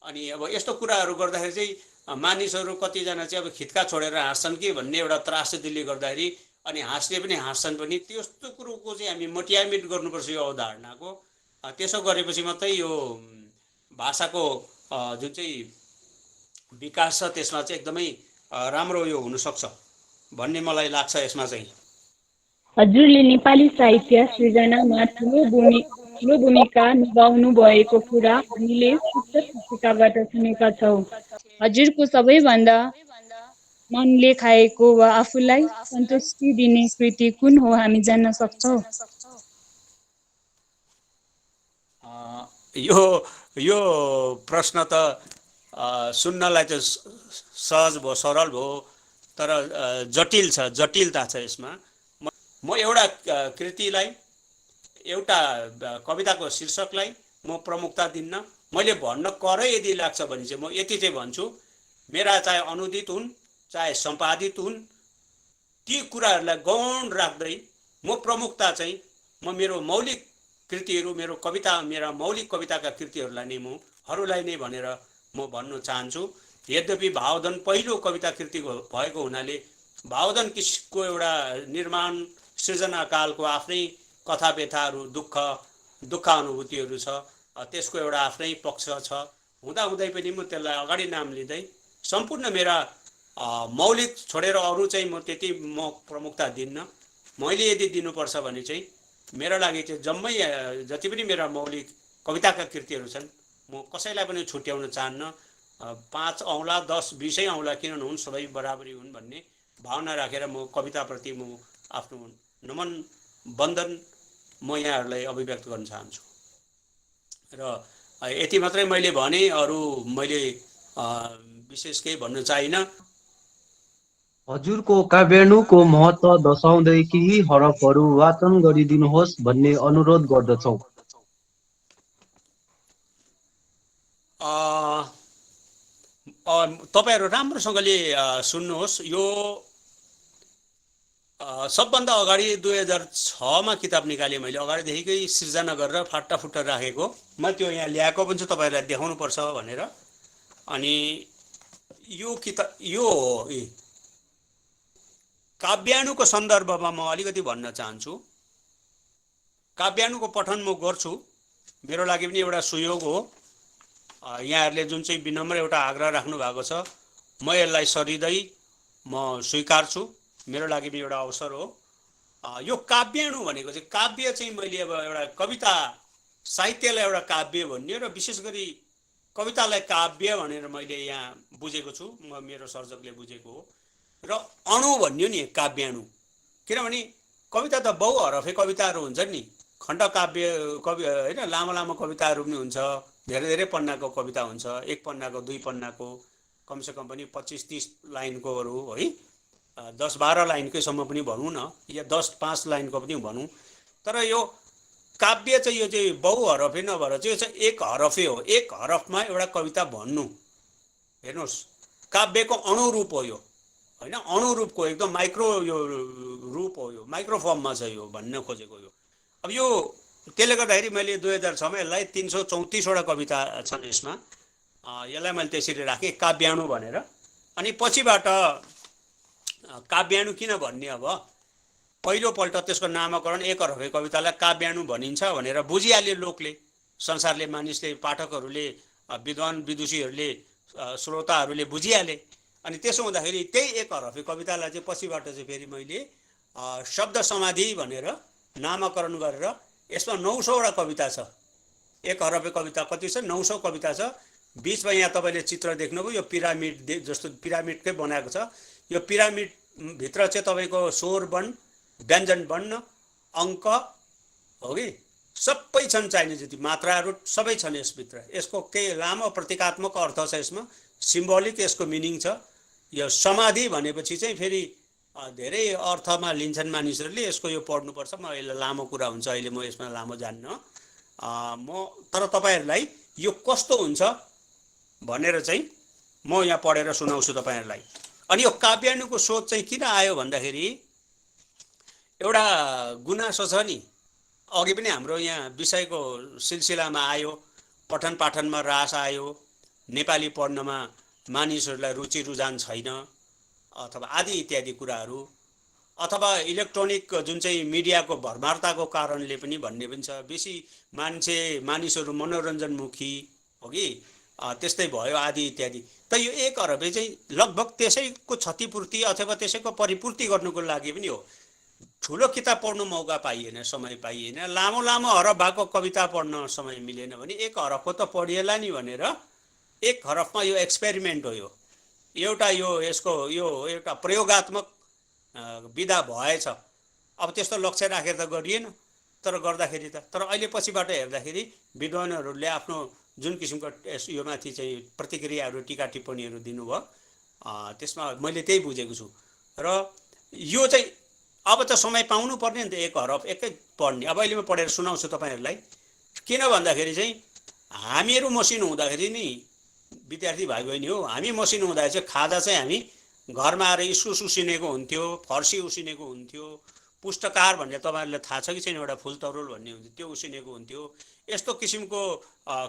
S7: अनि अब यस्तो कुराहरू गर्दाखेरि चाहिँ मानिसहरू कतिजना चाहिँ अब खित्का छोडेर हाँस्छन् कि भन्ने एउटा त्रासदीले गर्दाखेरि अनि हाँस्ने पनि हाँस्छन् पनि। त्यस्तो कुरोको चाहिँ हामी मटियामिट गर्नुपर्छ यो अवधारणाको। त्यसो गरेपछि मात्रै यो भाषाको जुन चाहिँ विकास छ त्यसमा चाहिँ एकदमै राम्रो यो हुनसक्छ भन्ने मलाई लाग्छ यसमा चाहिँ।
S5: हजुरले नेपाली साहित्य सृजनामा ठुलो भूमिका निभाउनु भएको कुरा हामीले उक्त पुस्तिकाबाट सुनेका छौँ। हजुरको सबैभन्दा मनले खाएको वा आफूलाई सन्तुष्टि दिने कृति कुन हो हामी जान्न सक्छौँ?
S7: यो प्रश्न त सुन्नलाई त सहज भयो, सरल भयो, तर जटिल छ, जटिलता छ यसमा। म एउटा कृतिलाई, एउटा कविताको शीर्षकलाई म प्रमुखता दिन्न। मैले भन्न करै यदि लाग्छ भने चाहिँ म यति चाहिँ भन्छु, मेरा चाहे अनुदित हुन् चाहे सम्पादित हुन्, ती कुराहरूलाई गौण राख्दै म प्रमुखता चाहिँ म मेरो मौलिक कृतिहरू, मेरो कविता, मेरा मौलिक कविताका कृतिहरूलाई नै हरूलाई नै भनेर म भन्न चाहन्छु। यद्यपि भावधन पहिलो कविता कृति भएको हुनाले भावधन किसिमको एउटा निर्माण सृजना कालको आफ्नै कथा व्यथाहरू, दुःख अनुभूतिहरू छ, त्यसको एउटा आफ्नै पक्ष छ। हुँदाहुँदै पनि म त्यसलाई अगाडि नाम लिँदै सम्पूर्ण मेरा मौलिक छोडेर अरू चाहिँ म त्यति प्रमुखता दिन्न। मैले यदि दिनुपर्छ भने चाहिँ मेरा लागि चाहिँ जम्मै जति पनि मेरा मौलिक कविताका कृतिहरू छन् म कसैलाई पनि छुट्याउन चाहन्न। 5 औँला 10 20 औँला किन नहुन्, सबै बराबरी हुन् भन्ने भावना राखेर म कविताप्रति म आफ्नो नमन वन्दन म यहाँहरूलाई अभिव्यक्त गर्न चाहन्छु। र यति मात्रै मैले भने, अरू मैले विशेष केही भन्न चाहिनँ।
S2: हजुरको काव्यानुको महत्त्व दर्शाउँदै केही हरफहरू वाचन गरिदिनुहोस् भन्ने अनुरोध गर्दछौँ।
S7: तपाईँहरू राम्रोसँगले सुन्नुहोस्। यो सबभन्दा अगाडि 2006 मा किताब निकालेँ मैले, अगाडिदेखिकै सिर्जना गरेर फाटाफुट्टा राखेको। म त्यो यहाँ ल्याएको पनि छु तपाईँहरूलाई देखाउनुपर्छ भनेर। अनि यो काव्यानुको सन्दर्भमा म अलिकति भन्न चाहन्छु। काव्यानुको पठन म गर्छु, मेरो लागि पनि एउटा सुयोग हो। यहाँहरूले जुन चाहिँ विनम्र एउटा आग्रह राख्नु भएको छ, म यसलाई सरिँदै म स्वीकार्छु। मेरो लागि पनि एउटा अवसर हो। यो काव्याणु भनेको चाहिँ काव्य चाहिँ मैले अब एउटा कविता साहित्यलाई एउटा काव्य भन्ने र विशेष गरी कवितालाई काव्य भनेर मैले यहाँ बुझेको छु, मेरो सर्जकले बुझेको हो। र अणु भन्यो नि काव्याणु, किनभने कविता त बहुहरफे कविताहरू हुन्छन् नि, खण्ड काव्य कवि होइन, लामो लामो कविताहरू पनि हुन्छ, धेरै धेरै पन्नाको कविता हुन्छ, एक पन्नाको, दुई पन्नाको, कमसेकम पनि 25-30 लाइनकोहरू है, 10-12 लाइनकैसम्म पनि भनौँ न, या 10-5 लाइनको पनि भनौँ। तर यो काव्य चाहिँ यो चाहिँ बहुहरफे नभएर चाहिँ यो चाहिँ एक हरफे हो। एक हरफमा एउटा कविता भन्नु, हेर्नुहोस्, काव्यको अणुरूप हो यो होइन, अणुरूपको एकदम माइक्रो यो रूप हो, यो माइक्रो फर्ममा छ यो भन्न खोजेको यो। अब यो त्यसले गर्दाखेरि मैले 2006मा यसलाई 334वटा कविता छन् यसमा, यसलाई मैले त्यसरी राखेँ काव्याणु भनेर। अनि पछिबाट काव्याणु किन भन्ने, अब पहिलोपल्ट त्यसको नामकरण एक हरफे कवितालाई काव्याणु भनिन्छ भनेर बुझिहाल्यो लोकले, संसारले, मानिसले, पाठकहरूले, विद्वान विदुषीहरूले, श्रोताहरूले बुझिहाले। अनि त्यसो हुँदाखेरि त्यही एक हरफे कवितालाई चाहिँ पछिबाट चाहिँ फेरि मैले शब्द समाधि भनेर नामकरण गरेर यसमा 900वटा कविता छ। एक हरफे कविता कति छ? 900 कविता छ। बिचमा यहाँ तपाईँले चित्र देख्नुभयो, यो पिरामिड जस्तो पिरामिडकै बनाएको छ। यो पिरामिड भित्र चाहिँ तपाईँको स्वर वर्ण, व्यञ्जन वर्ण, अङ्क हो कि सबै छन्, चाहिने जति मात्राहरू सबै छन् यसभित्र। यसको केही लामो प्रतीकात्मक अर्थ छ यसमा, सिम्बोलिक यसको मिनिङ छ। यो समाधि भनेपछि चाहिँ फेरि धेरै अर्थमा लिन्छन् मानिसहरूले, यसको यो पढ्नुपर्छ। म यसलाई लामो कुरा हुन्छ, अहिले म यसमा लामो जान्न म, तर तपाईँहरूलाई यो कस्तो हुन्छ भनेर चाहिँ म यहाँ पढेर सुनाउँछु तपाईँहरूलाई। अनि यो काव्याणुको सोच चाहिँ किन आयो भन्दाखेरि एउटा गुनासो छ नि, अघि पनि हाम्रो यहाँ विषयको सिलसिलामा आयो, पठन पाठनमा ह्रास आयो, नेपाली पढ्नमा मानिसहरूलाई रुचि रुझान छैन अथवा आदि इत्यादि कुराहरू, अथवा इलेक्ट्रोनिक जुन चाहिँ मिडियाको भरमारताको कारणले पनि भन्ने पनि छ। बेसी मानिसहरू मनोरञ्जनमुखी हो कि त्यस्तै भयो आदि इत्यादि। त यो एक हरफे चाहिँ लगभग त्यसैको क्षतिपूर्ति अथवा त्यसैको परिपूर्ति गर्नुको लागि पनि हो। ठुलो किताब पढ्नु मौका पाइएन, समय पाइएन, लामो लामो हरफ भएको कविता पढ्न समय मिलेन भने एक हरफको त पढिएला नि भनेर एक हरफमा यो एक्सपेरिमेन्ट हो। यो एउटा यसको एउटा प्रयोगात्मक विधा भएछ। अब त्यस्तो लक्ष्य राखेर त गरिएन, तर गर्दाखेरि त, तर अहिले पछिबाट हेर्दाखेरि विद्वानहरूले आफ्नो जुन किसिमको यो माथि चाहिँ प्रतिक्रियाहरू, टीका टिप्पणीहरू दिनुभयो, त्यसमा मैले त्यही बुझेको छु। र यो चाहिँ अब त समय पाउनु पर्ने नि त, एक हरफ एकै पढ्ने। अब अहिले म पढेर सुनाउँछु तपाईँहरूलाई। किन भन्दाखेरि चाहिँ हामीहरू मसिनो हुँदाखेरि नि विद्यार्थी भाइ बहिनी हो, हामी मसिनो हुँदाखेरि चाहिँ खाजा चाहिँ हामी घरमा आएर इस्कुस उसिनेको हुन्थ्यो, फर्सी उसिनेको हुन्थ्यो, पुष्टकार भन्ने तपाईँहरूलाई थाहा छ कि छैन, एउटा फुल तरुल भन्ने हुन्थ्यो, त्यो उसिनेको हुन्थ्यो। यस्तो किसिमको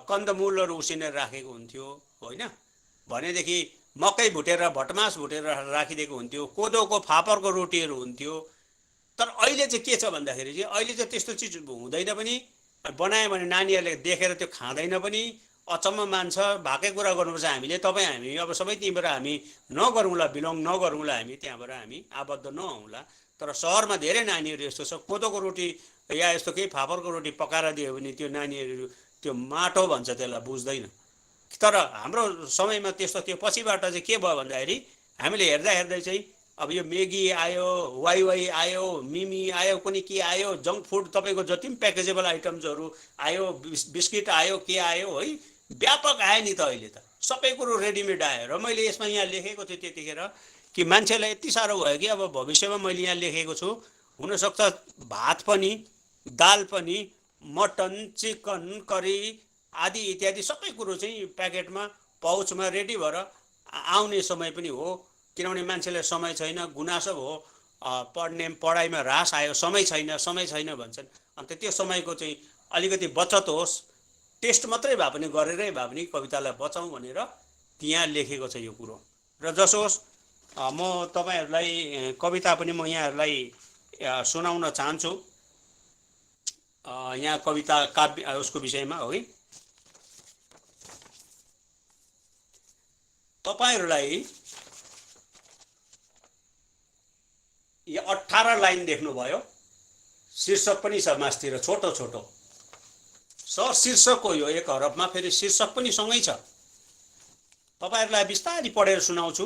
S7: कन्दमूलहरू उसिनेर राखेको हुन्थ्यो होइन। भनेदेखि मकै भुटेर, भटमास भुटेर राखिदिएको हुन्थ्यो, कोदोको फापरको रोटीहरू हुन्थ्यो। तर अहिले चाहिँ के छ भन्दाखेरि चाहिँ अहिले चाहिँ त्यस्तो चिज हुँदैन पनि, बनायो भने नानीहरूले देखेर त्यो खाँदैन पनि, अचम्म मान्छ। भएकै कुरा गर्नुपर्छ हामीले, हामी अब सबै त्यहीँबाट हामी नगरौँला, बिलोङ नगरौँला, हामी त्यहाँबाट हामी आबद्ध नहौँला। तर सहरमा धेरै नानीहरू यस्तो छ, कोदोको रोटी या यस्तो केही फापरको रोटी पकाएर दियो भने त्यो नानीहरू त्यो माटो भन्छ, त्यसलाई बुझ्दैन। तर हाम्रो समयमा त्यस्तो थियो। पछिबाट चाहिँ के भयो भन्दाखेरि हामीले हेर्दा हेर्दै चाहिँ अब यो मेगी आयो, वाइवाई आयो, मिमी आयो, कुनै के आयो, जङ्क फुड तपाईँको जति पनि प्याकेजेबल आइटम्सहरू आयो, बिस्किट आयो, के आयो है, व्यापक आयो नि त। अहिले त सबै कुरो रेडिमेड आयो। र मैले यसमा यहाँ लेखेको थिएँ त्यतिखेर कि मान्छेलाई यति साह्रो भयो कि अब भविष्यमा मैले यहाँ लेखेको छु, हुनसक्छ भात पनि, दाल पनि, मटन, चिकन, करी आदि इत्यादि सबै कुरो चाहिँ प्याकेटमा, पाउचमा रेडी भएर आउने समय पनि हो। किनभने मान्छेलाई समय छैन, गुनासो हो, पढाइमा ह्रास आयो, समय छैन भन्छन्। अन्त त्यो समयको चाहिँ अलिकति बचत होस्, टेस्ट मात्रै भए पनि गरेरै भए पनि कवितालाई बचाउँ भनेर त्यहाँ लेखेको छ यो कुरो। र जसो होस्, म तपाईँहरूलाई कविता पनि म यहाँहरूलाई सुनाउन चाहन्छु। यहाँ कविता काव्य उसको विषयमा हो कि तपाईहरुलाई यो 18 लाइन देख्नुभयो। शीर्षक पनि छ मास्तिर छोटो छोटो। शीर्षक हो यो एक हरफमा, फेरि शीर्षक पनि सँगै छ। तपाईहरुलाई बिस्तारै पढेर सुनाउँछु।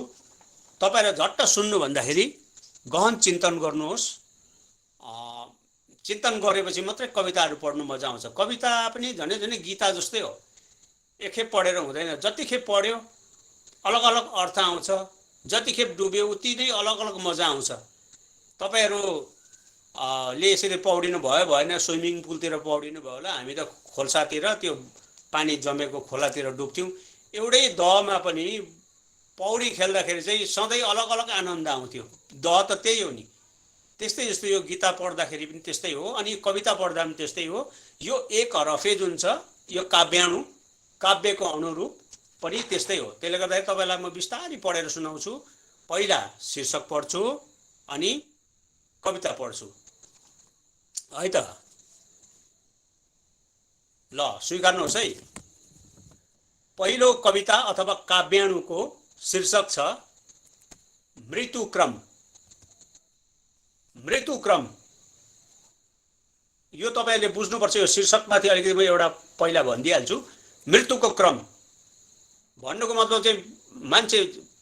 S7: तपाईहरु झट्ट सुन्नु भन्दाखेरि गहन चिन्तन गर्नुहोस्। चिन्तन गरेपछि मात्रै कविताहरु पढ्नु मजा आउँछ। कविता पनि झनै झनै गीता जस्तै हो। एकखेप पढेर हुँदैन, जतिखेप पढ्यो अलग अलग अर्थ आउँछ, जतिखेप डुब्यो उति नै अलग अलग मजा आउँछ। तपाईहरु ले यसरी पौडिनु भयो भएन, स्विमिङ पुलतिर पौडिनु भयो होला। हामी त खोल्सातिर त्यो पानी जमेको खोलातिर डुब्थ्यौं। एउटै दहमा पनि पौडी खेल्दाखेरि चाहिँ सधैँ अलग अलग आनन्द आउँथ्यो। दह त त्यही हो नि। त्यस्तै जस्तो यो गीता पढ्दाखेरि पनि त्यस्तै हो, अनि कविता पढ्दा पनि त्यस्तै हो। यो एक हरफे जुन छ यो काव्याणु, काव्यको अनुरूप पनि त्यस्तै हो। त्यसले गर्दाखेरि तपाईलाई म बिस्तारै पढेर सुनाउँछु। पहिला शीर्षक पढ्छु अनि कविता पढ्छु है त। ल स्वीकार्नुहोस् है। पहिलो कविता अथवा काव्याणुको शीर्षक छ मृत्युक्रम। मृत्युक्रम यो तपाईले बुझ्नुपर्छ। यो शीर्षकमाथि अलिकति म एउटा पहिला भनिदिइहाल्छु। मृत्युको क्रम भन्नुको मतलब चाहिँ मान्छे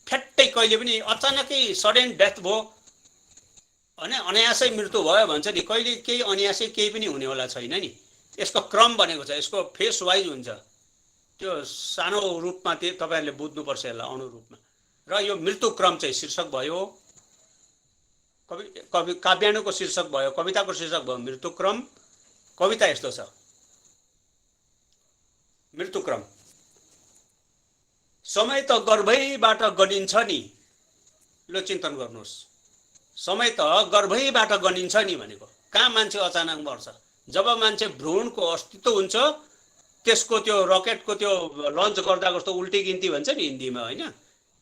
S7: फ्याट्टै कहिले पनि अचानकै सडन डेथ भयो हैन, अनायासै मृत्यु भयो भन्छ नि। कहिले केही अनायासै केही पनि हुने होला छैन नि। यसको क्रम भनेको छ, यसको फेस वाइज हुन्छ। त्यो सानो रूपमा तपाईहरुले बुझ्नुपर्छ यसलाई अनुरूपमा। र यो मृत्युक्रम चाहिँ शीर्षक भयो, काव्याणुको शीर्षक भयो, कविताको शीर्षक भयो मृत्युक्रम। कविता यस्तो छ। मृत्युक्रम। समय त गर्भैबाट गनिन्छ नि। लो चिन्तन गर्नुहोस्। समय त गर्भैबाट गनिन्छ नि भनेको कहाँ मान्छे अचानक मर्छ? जब मान्छे भ्रूणको अस्तित्व हुन्छ, त्यसको त्यो रकेटको त्यो लन्च गर्दा कस्तो उल्टी गिन्ती भन्छ नि हिन्दीमा हैन,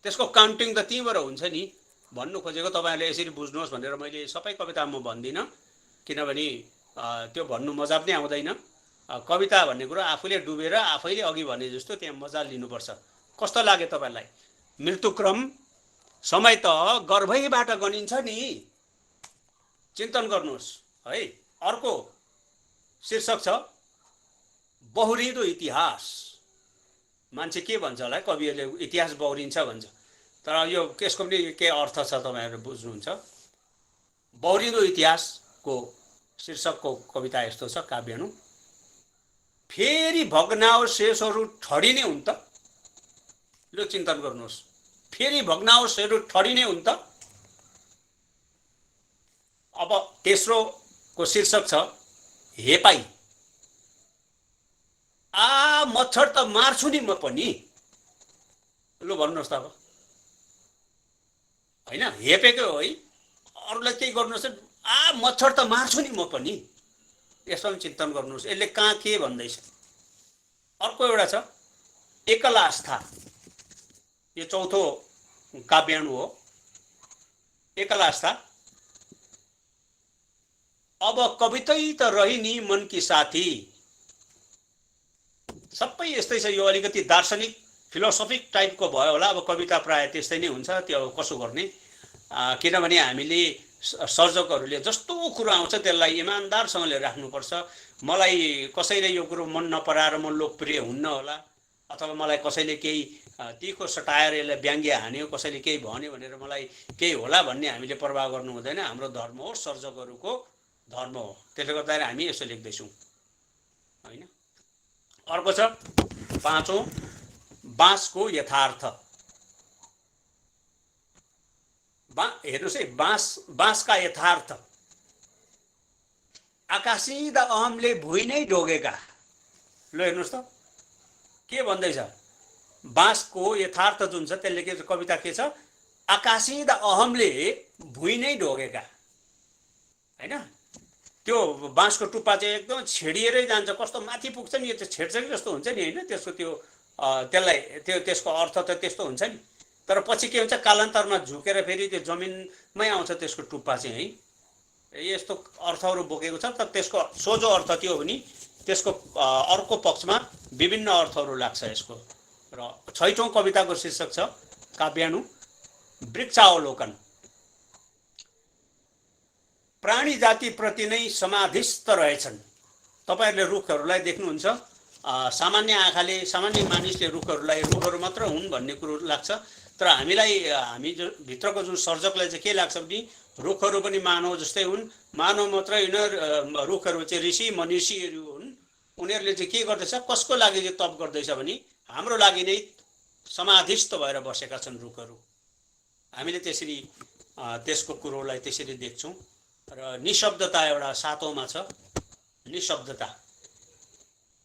S7: त्यसको काउन्टिङ त त्यहीँबाट हुन्छ नि भन्नु खोजेको। तपाईहरुले यसरी बुझ्नुहोस् भनेर मैले सबै कवितामा भन्दिन, किनभने त्यो भन्नु मजा पनि आउँदैन। कविता भन्ने कुरा आफूले डुबेर आफैले अघि भने जस्तो त्यहाँ मजा लिनुपर्छ। कस्तो लाग्यो तपाईलाई? मृत्युक्रम। समय त गर्भैबाट गनिन्छ नि। चिन्तन गर्नुहोस् है। अर्को शीर्षक छ बहुरिदो इतिहास। मान्छे के भन्छ होला, कविहरूले इतिहास बहुरिन्छ भन्छ, तर यो त्यसको पनि के अर्थ छ तपाईहरु बुझ्नुहुन्छ। बहुरिदो इतिहासको शीर्षकको कविता यस्तो छ काव्याणु। फेरि भग्नावशेषहरू ठडिने हुन् त। ल चिन्तन गर्नुहोस्। फेरि भग्नावशेषहरू ठडिने हुन् त। अब तेस्रोको शीर्षक छ हेपाई। मच्छर त मार्छु नि म पनि। लु भन्नुहोस् त अब हैन, हेपेको हो है, अरूलाई केही गर्नुहोस्। मच्छर त मार्छु नि म पनि। यसमा पनि चिन्तन गर्नुहोस् यसले कहाँ के भन्दैछ। अर्को एउटा छ एकल आस्था। यो चौथो काव्याणु हो, एकल आस्था। अब कवितै त रही नि मन की साथी। सबै यस्तै छ। यो अलिकति दार्शनिक फिलोसोफिक टाइपको भयो होला। अब कविता प्राय त्यस्तै नै हुन्छ, त्यो कसो गर्ने। किनभने हामीले सर्जकहरूले जस्तो कुरो आउँछ त्यसलाई इमानदारसँगले राख्नुपर्छ। मलाई कसैले यो कुरो मन नपराएर म लोकप्रिय हुन्न होला, अथवा मलाई कसैले केही तीखो सटाएर यसलाई व्यङ्ग्य हान्यो, कसैले केही भन्यो भनेर मलाई केही होला भन्ने हामीले परवाह गर्नु हुँदैन। हाम्रो धर्म हो, सर्जकहरूको धर्म हो। त्यसले गर्दाखेरि हामी यसो लेख्दैछौँ हैन। अर्को छ पाँचौं बाँसको यथार्थ। हेर्नुहोस् है, बाँसका यथार्थ। आकाशिदा अहमले भुइँ नै ढोगेका। ल हेर्नुहोस् त के भन्दैछ। बाँसको यथार्थ जुन छ त्यसले के कविता के छ, आकाशिदा अहमले भुइँ नै ढोगेका हैन। त्यो बाँसको टुप्पा चाहिँ एकदम छेडिएरै जान्छ, कस्तो माथि पुग्छ नि, यो चाहिँ छेड्छ कि जस्तो हुन्छ नि हैन। त्यसको त्यो त्यसलाई त्यसको अर्थ त त्यस्तो हुन्छ नि। तर पछि के हुन्छ, कालान्तरमा झुकेर फेरि त्यो जमिनमै आउँछ त्यसको टुप्पा चाहिँ है। यस्तो अर्थहरू बोकेको छ। तर त्यसको सोझो अर्थ त्यो हो नि, त्यसको अर्को पक्षमा विभिन्न अर्थहरू लाग्छ यसको। र छैठौं कविताको शीर्षक छ काव्यानु वृक्षावलोकन। प्राणी जातिप्रति नै समाधिस्थ रहेछन्। तपाईहरुले रुखहरूलाई देख्नुहुन्छ, सामान्य आँखाले सामान्य मानिसले रुखहरू मात्र हुन् भन्ने कुरो लाग्छ, तर हामी जो भित्रको जुन सर्जकलाई चाहिँ के लाग्छ भने रुखहरू पनि मानव जस्तै हुन्। मानव मात्र होइन, रुखहरू चाहिँ ऋषि मनीषीहरू हुन्। उनीहरूले चाहिँ के गर्दैछ, कसको लागि चाहिँ तप गर्दैछ भने हाम्रो लागि नै समाधिस्थ भएर बसेका छन् रुखहरू। हामीले त्यसरी त्यसको कुरोलाई त्यसरी देख्छौँ। र निशब्दता एउटा सातौँमा छ, निशब्दता।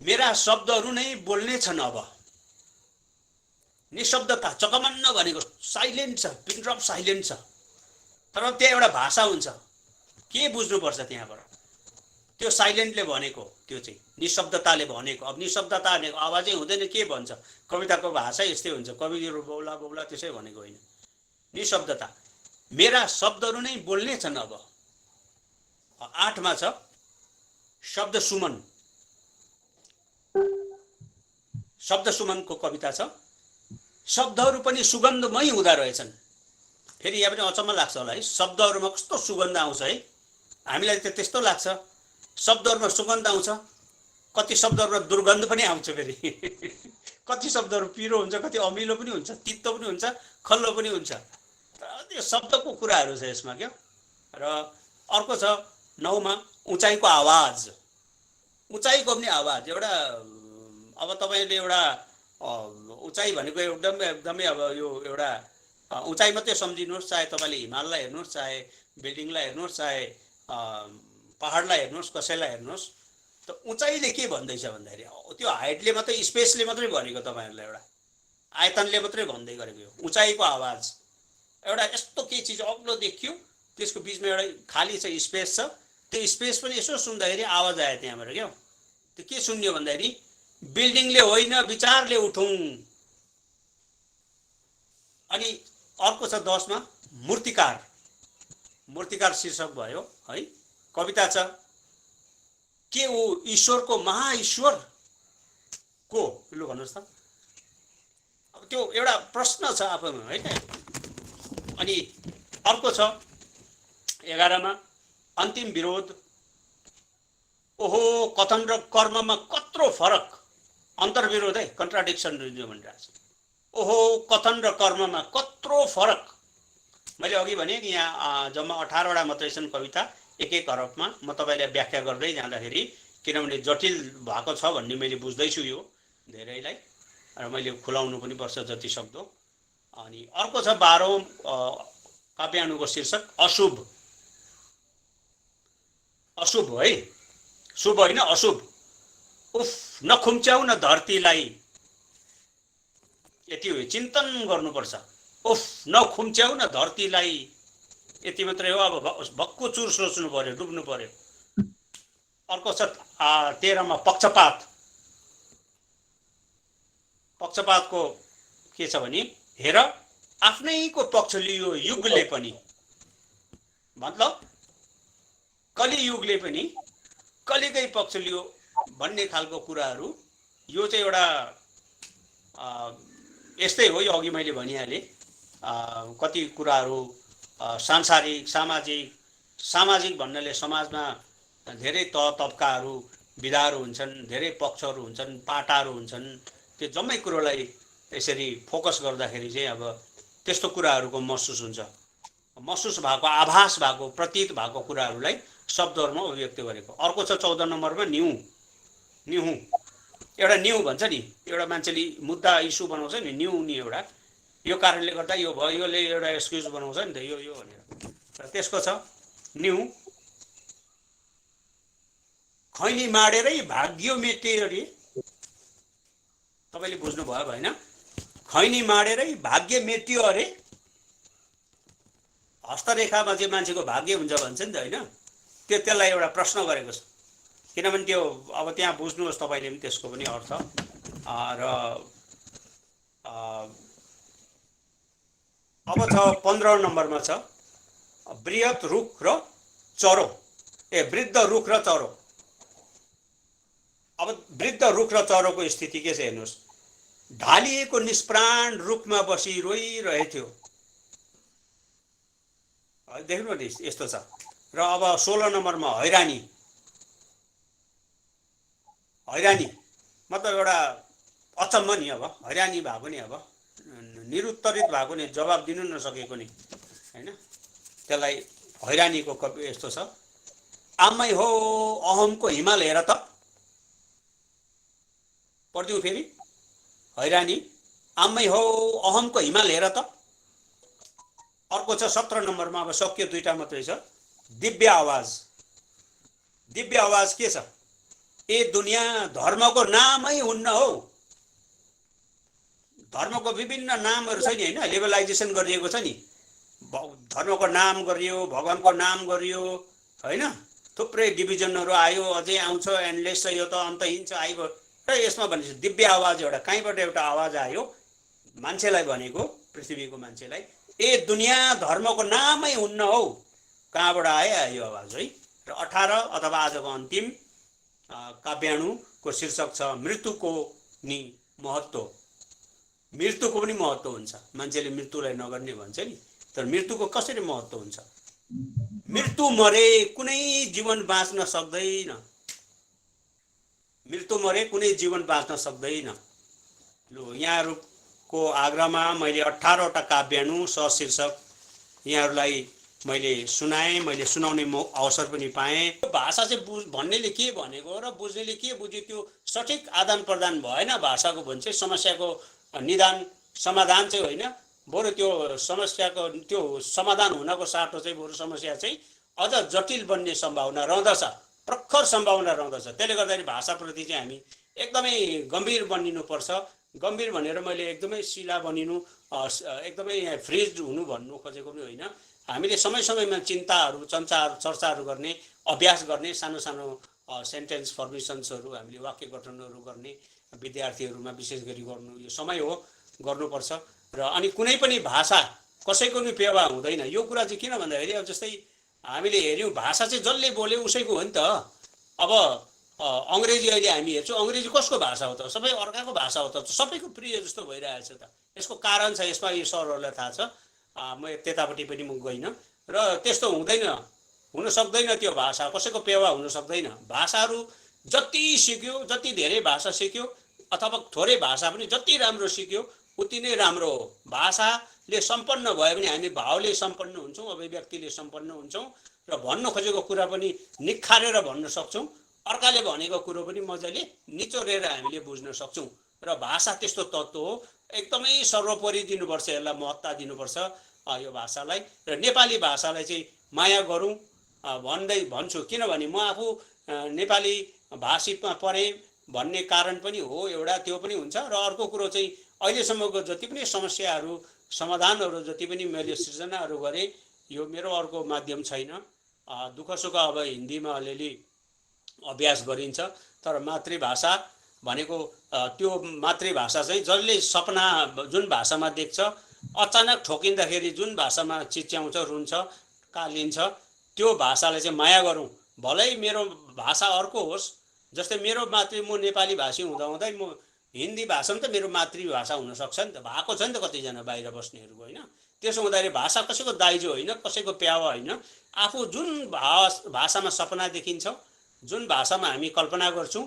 S7: मेरा शब्दहरू नै बोल्ने छन् अब। निशब्दता, चकमन्न भनेको साइलेन्ट छ, पिन ड्रप साइलेन्ट छ। तर त्यहाँ एउटा भाषा हुन्छ, के बुझ्नुपर्छ त्यहाँबाट? त्यो साइलेन्टले भनेको, त्यो चाहिँ निशब्दताले भनेको। अब निशब्दता भनेको आवाजै हुँदैन, के भन्छ? कविताको भाषा यस्तै हुन्छ, कविहरू बौला बौला त्यसै भनेको होइन। निशब्दता, मेरा शब्दहरू नै बोल्ने छन् अब। 8मा छ शब्द सुमन। शब्द सुमनको कविता छ। शब्दहरू पनि सुगन्धमय हुँदा रहेछन्। फेरि यहाँ पनि अचम्म लाग्छ होला है, शब्दहरूमा कस्तो सुगन्ध आउँछ है। हामीलाई त त्यस्तो लाग्छ, शब्दहरूमा सुगन्ध आउँछ, कति शब्दहरूमा दुर्गन्ध पनि आउँछ। फेरि कति शब्दहरू पिरो हुन्छ, कति अमिलो पनि हुन्छ, तितो पनि हुन्छ, खल्लो पनि हुन्छ। त्यो शब्दको कुराहरू छ यसमा क्या। र अर्को छ 9मा उचाइको आवाज। उचाइको पनि आवाज एउटा, अब तपाईँले एउटा उचाइ भनेको एकदमै अब यो एउटा उचाइ मात्रै सम्झिनुहोस्, चाहे तपाईँले हिमाललाई हेर्नुहोस्, चाहे बिल्डिङलाई हेर्नुहोस्, चाहे पहाडलाई हेर्नुहोस्, कसैलाई हेर्नुहोस्। त उचाइले के भन्दैछ भन्दाखेरि त्यो हाइटले मात्रै, स्पेसले मात्रै भनेको, तपाईँहरूलाई एउटा आयतनले मात्रै भन्दै गरेको। यो उचाइको आवाज एउटा यस्तो के चिज अग्लो देखियो, त्यसको बिचमा एउटा खाली छ, स्पेस छ। त्यो स्पेस पनि यसो सुन्दाखेरि आवाज आयो त्यहाँबाट क्या। त्यो के सुन्यो भन्दाखेरि बिल्डिङले होइन विचारले उठौँ। अनि अर्को छ 10मा मूर्तिकार। मूर्तिकार शीर्षक भयो है, कविता छ। के ऊ ईश्वरको महाईश्वर को? लु भन्नुहोस् त। अब त्यो एउटा प्रश्न छ आफैमा है। अनि अर्को छ 11मा अन्तिम विरोध। ओहो, कथन र कर्ममा कत्रो फरक, अन्तर्विरोध है, कन्ट्राडिक्सन भनिरहेको छ। ओहो, कथन र कर्ममा कत्रो फरक। मैले अघि भने कि यहाँ जम्मा 18वटा मात्रै छन् कविता, एक हरफमा। म तपाईँलाई व्याख्या गर्दै जाँदाखेरि, किनभने जटिल भएको छ भन्ने मैले बुझ्दैछु यो धेरैलाई, र मैले खुलाउनु पनि पर्छ जति सक्दो। अनि अर्को छ 12औं काव्यानुको शीर्षक अशुभ। अशुभ है, शुभ होइन, अशुभ। उफ, नखुम्च्याउ न धरतीलाई। यति हो, चिन्तन गर्नुपर्छ। उफ, नखुम्च्याउ न धरतीलाई, यति मात्रै हो। अब भक्कु चुर सोच्नु पर्यो, डुब्नु पर्यो। अर्को छ 13मा पक्षपात। पक्षपातको के छ भने, हेर आफ्नैको पक्ष लियो युगले पनि, मतलब कलियुगले पनि कलिकै पक्ष लियो भन्ने खालको कुराहरू। यो चाहिँ एउटा यस्तै हो। यो अघि मैले भनिहालेँ, कति कुराहरू सांसारिक सामाजिक भन्नाले समाजमा धेरै तबकाहरू विधाहरू हुन्छन्, धेरै पक्षहरू हुन्छन्, पाटाहरू हुन्छन्। त्यो जम्मै कुरोलाई यसरी फोकस गर्दाखेरि चाहिँ अब त्यस्तो कुराहरूको महसुस हुन्छ। महसुस भएको, आभास भएको, प्रतीत भएको कुराहरूलाई शब्दहरूमा अभिव्यक्त गरेको। अर्को छ 14 नम्बरमा न्यू। न्यू एउटा न्यू भन्छ नि, एउटा मान्छेले मुद्दा इस्यु बनाउँछ नि, न्यू नि एउटा यो कारणले गर्दा यो भयो, योले एउटा एक्सक्युज बनाउँछ नि त, यो भनेर। र त्यसको छ न्यू। खैनी माडेरै भाग्य मेटे अरे। तपाईँले बुझ्नुभयो भएन? खैनी माडेरै भाग्य मेटियो अरे। हस्तरेखामा चाहिँ मान्छेको भाग्य हुन्छ भन्छ नि त होइन? त्यसलाई एउटा प्रश्न गरेको छ। किनभने त्यो अब त्यहाँ बुझ्नुहोस् तपाईँले पनि त्यसको पनि अर्थ। र अब छ 15 नम्बरमा छ वृहत रुख र चरो। वृद्ध रुख र चरो। अब वृद्ध रुख र चरोको स्थिति के छ हेर्नुहोस्। ढालिएको निष्प्राण रूपमा बसी रोइरहेथ्यो। देख्नु नि यस्तो छ। र अब 16 नम्बरमा हैरानी मतलब एउटा अचम्म नि, अब हैरानी भएको नि, अब निरुत्तरित भएको नि, जवाब दिनु नसकेको नि हैन, त्यसलाई हैरानीको यस्तो छ। आमै हो अहमको हिमाल हेर त, पढ्दिउँ फेरि, हैरानी आमै हो अहमको हिमाल हेर त। अर्को छ 17 नम्बरमा, अब सक्यो, 2टा मात्रै छ। दिव्य आवाज के छ? ए दुनिया धर्मको नामै हुन्न हो। धर्मको विभिन्न नामहरू छ नि हैन, लेभलाइजेसन गरिएको छ नि, धर्मको नाम गरियो, भगवानको नाम गरियो हैन, थुप्रै डिभिजनहरू आयो, अझै आउँछ, एन्डलेस छ, यो त अन्तहीन छ, आइयो। र यसमा भनेपछि दिव्य आवाज, एउटा कहीँबाट एउटा आवाज आयो मान्छेलाई भनेको, पृथ्वीको मान्छेलाई, ए दुनिया धर्मको नामै हुन्न हो। कहाँबाट आयो यो आवाज है? र 18 अथवा आजको अन्तिम काव्याणुको शीर्षक छ मृत्युको नि महत्त्व। मृत्युको पनि महत्त्व हुन्छ, मान्छेले मृत्युलाई नगर्ने भन्छ नि, तर मृत्युको कसरी महत्त्व हुन्छ? मृत्यु मरे कुनै जीवन बाँच्न सक्दैन। मृत्यु मरे कुनै जीवन बाँच्न सक्दैन। लु, यहाँहरूको आग्रहमा मैले 18वटा काव्याणु सशीर्षक यहाँहरूलाई मैले सुनाएँ, मैले सुनाउने अवसर पनि पाएँ। भाषा चाहिँ भन्नेले के भनेको र बुझ्नेले के बुझ्यो त्यो सठिक आदान प्रदान भएन भाषाको भने चाहिँ समस्याको निदान समाधान चाहिँ होइन, बरु त्यो समस्याको त्यो समाधान हुनको साटो चाहिँ बरु समस्या चाहिँ अझ जटिल बन्ने सम्भावना रहँदछ, प्रखर सम्भावना रहँदछ। त्यसले गर्दाखेरि भाषाप्रति चाहिँ हामी एकदमै गम्भीर बनिनुपर्छ। गम्भीर भनेर मैले एकदमै सिला बनिनु, एकदमै फ्रिज हुनु भन्नु खोजेको पनि होइन। हामीले समय समयमा चिन्ताहरू, चर्चाहरू गर्ने, अभ्यास गर्ने, सानो सानो सेन्टेन्स फर्मेसन्सहरू, हामीले वाक्य गठनहरू गर्ने विद्यार्थीहरूमा विशेष गरी गर्नु यो समय हो, गर्नुपर्छ। र अनि कुनै पनि भाषा कसैको पनि पेवा हुँदैन। यो कुरा चाहिँ किन भन्दाखेरि अब जस्तै हामीले हेऱ्यौँ, भाषा चाहिँ जसले बोल्यो उसैको हो नि त। अब अङ्ग्रेजी अहिले हामी हेर्छौँ, अङ्ग्रेजी कसको भाषा हो त? सबै अर्काको भाषा हो त, सबैको प्रिय जस्तो भइरहेछ त। यसको कारण छ, यसमा यो सरहरूलाई थाहा छ, म त्यतापट्टि पनि म गइनँ। र त्यस्तो हुन सक्दैन, त्यो भाषा कसैको पेवा हुन सक्दैन। भाषाहरू जति सिक्यो, जति धेरै भाषा सिक्यो अथवा थोरै भाषा पनि जति राम्रो सिक्यो उति नै राम्रो हो। भाषाले सम्पन्न भयो भने हामी भावले सम्पन्न हुन्छौँ, अभिव्यक्तिले सम्पन्न हुन्छौँ, र भन्नु खोजेको कुरा पनि निखारेर भन्न सक्छौँ, अर्काले भनेको कुरो पनि मजाले निचोरेर हामीले बुझ्न सक्छौँ। र भाषा त्यस्तो तत्त्व हो, एकदमै सर्वोपरि दिनुपर्छ, यसलाई महत्त्व दिनुपर्छ यो भाषालाई। र नेपाली भाषालाई चाहिँ माया गरौँ भन्छु, किनभने म आफू नेपाली भाषीमा परेँ भन्ने कारण पनि हो एउटा, त्यो पनि हुन्छ। र अर्को कुरो चाहिँ अहिलेसम्मको जति पनि समस्याहरू, समाधानहरू जति पनि मैले सृजनाहरू गरेँ, यो मेरो अर्को माध्यम छैन। दुःख सुख अब हिन्दीमा अलिअलि अभ्यास गरिन्छ, तर मातृभाषा भनेको त्यो मातृभाषा चाहिँ जसले सपना जुन भाषामा देख्छ, अचानक ठोकिँदाखेरि जुन भाषामा चिच्याउँछ, रुन्छ, कालिन्छ, त्यो भाषालाई चाहिँ माया गरौँ। भलै मेरो भाषा अर्को होस्, जस्तै मेरो म नेपाली भाषी हुँदाहुँदै म हिन्दी भाषा पनि त मेरो मातृभाषा हुनसक्छ नि त, भएको छ नि त कतिजना बाहिर बस्नेहरूको होइन। त्यसो हुँदाखेरि भाषा कसैको दाइजो होइन, कसैको प्यावा होइन। आफू जुन भाषामा सपना देखिन्छ, जुन भाषामा हामी कल्पना गर्छौँ,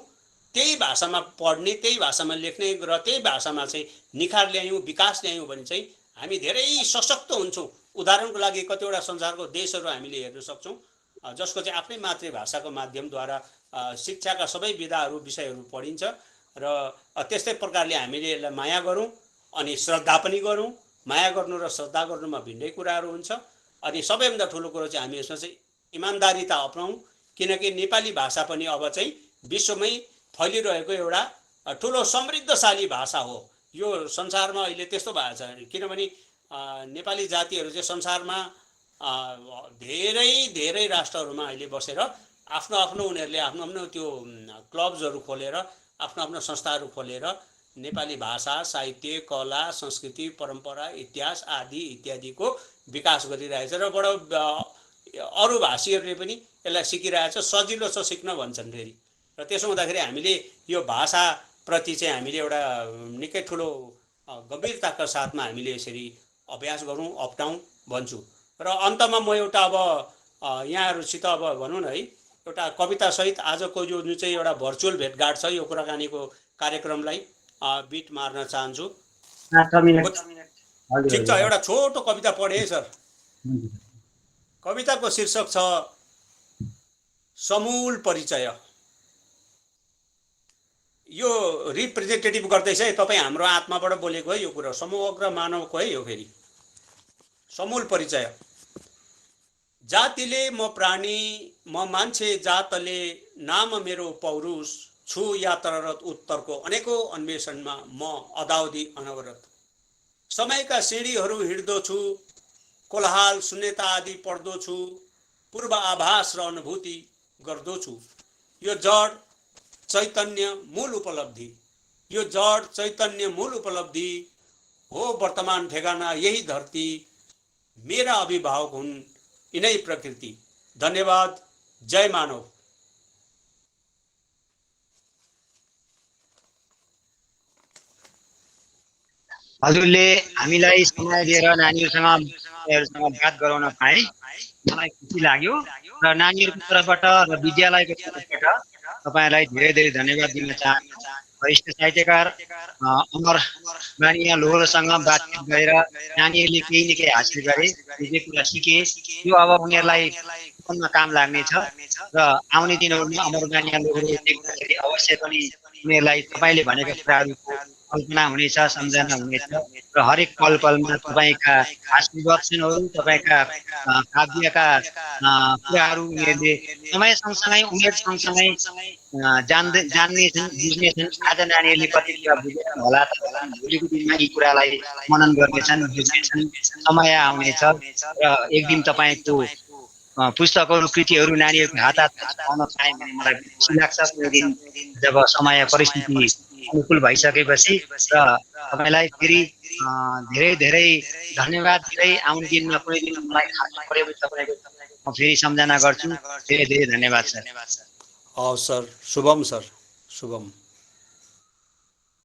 S7: त्यही भाषामा पढ्ने, त्यही भाषामा लेख्ने र त्यही भाषामा चाहिँ निखार ल्यायौँ, विकास ल्यायौँ भने चाहिँ हामी धेरै सशक्त हुन्छौँ। उदाहरणको लागि कतिवटा संसारको देशहरू हामीले हेर्न सक्छौँ जसको चाहिँ आफ्नै मातृभाषाको माध्यमद्वारा शिक्षाका सबै विधाहरू, विषयहरू पढिन्छ। र त्यस्तै प्रकारले हामीले यसलाई माया गरौँ अनि श्रद्धा पनि गरौँ। माया गर्नु र श्रद्धा गर्नुमा भिन्नै कुराहरू हुन्छ। अनि सबैभन्दा ठुलो कुरो चाहिँ हामी यसमा चाहिँ इमान्दारिता अपनाउँ, किनकि नेपाली भाषा पनि अब चाहिँ विश्वमै फैलिरहेको एउटा ठुलो समृद्धशाली भाषा हो। यो संसारमा अहिले त्यस्तो भएको छ, किनभने नेपाली जातिहरू चाहिँ संसारमा धेरै धेरै राष्ट्रहरूमा अहिले बसेर आफ्नो आफ्नो उनीहरूले आफ्नो आफ्नो त्यो क्लब्सहरू खोलेर, आफ्नो आफ्नो संस्थाहरू खोलेर नेपाली भाषा, साहित्य, कला, संस्कृति, परम्परा, इतिहास आदि इत्यादिको विकास गरिरहेछ। र बडो अरू भाषीहरूले पनि यसलाई सिकिरहेछ, सजिलो छ सिक्न भन्छन् फेरि। र त्यसो हुँदाखेरि हामीले यो भाषा प्रति चाहिँ हामीले एउटा निकै ठुलो गम्भीरताका साथमा हामीले यसरी अभ्यास गरौँ, अप्नाउँ भन्छु। र अन्तमा म एउटा अब यहाँहरूसित अब भनौँ न है, एउटा कवितासहित आजको यो जुन चाहिँ एउटा भर्चुअल भेटघाट छ यो कुराकानीको कार्यक्रमलाई बिट मार्न चाहन्छु। ठिक छ, एउटा छोटो कविता पढेँ है सर। कविताको शीर्षक छ समूल परिचय। यो रिप्रेजेन्टेटिभ गर्दैछ है, तपाईँ हाम्रो आत्माबाट बोलेको है यो कुरा, समग्र मानवको है यो। फेरि समूल परिचय। जातिले म प्राणी, म मान्छे जातले, नाम मेरो पौरुष, छु यात्रारत उत्तरको अनेकौं अन्वेषणमा म अदाउदी अनवरत। समयका सिँढीहरू हिँड्दो छु, कोलाहल शून्यता आदि पढ्दो छु, पूर्व आभास र अनुभूति गर्दो छु। यो जड चैतन्य मूल उपलब्धि, यो जड चैतन्य मूल उपलब्धि हो वर्तमान ठेगाना यही धरती, मेरा अभिभावक हुन् यिनै प्रकृति। धन्यवाद। जय मानव।
S1: हजुरले हामीलाई समय दिएर नानीहरूसँग बात गराउन पाए मलाई खुसी लाग्यो र नानीहरूको तर्फबाट र विद्यालयको तर्फबाट तपाईलाई धेरै धेरै धन्यवाद दिन चाहन्छु। वरिष्ठ साहित्यकार अमर बानिया लोहोरसँग बातचित गरेर नानीहरूले केही न केही हासिल गरे, जे कुरा सिके यो अब उनीहरूलाई जीवनमा काम लाग्नेछ र आउने दिनहरूमा अमर बानिया लोहोरो देख्दाखेरि अवश्य पनि उनीहरूलाई तपाईँले भनेका कुराहरूको कल्पना हुनेछ, सम्झना हुनेछ र हरेक पल पलमा तपाईँका हास्य वचनहरू, तपाईँका काव्यका कुराहरू उनीहरूले समय सँगसँगै उमेर सँगसँगै जान्नेछन्, बुझ्नेछन्। आज नानीहरूले कति कुरा बुझेछन् होला, भोलिको दिनमा यी कुरालाई मनन गर्नेछन्, बुझ्नेछन्। समय आउनेछ र एक दिन तपाईँको पुस्तकहरू, कृतिहरू नानीहरूको हात पाउन पाएँ भने मलाई खुसी लाग्छ। कुनै दिन जब समय परिस्थिति अनुकूल भइसकेपछि र तपाईँलाई फेरि धेरै धेरै धन्यवाद दिँदै आउने दिनमा कुनै दिन मलाई खानु पर्यो भने तपाईँको म फेरि सम्झना गर्छु। धेरै धेरै धन्यवाद सर।
S7: हवस् सर, शुभम सर, शुभम।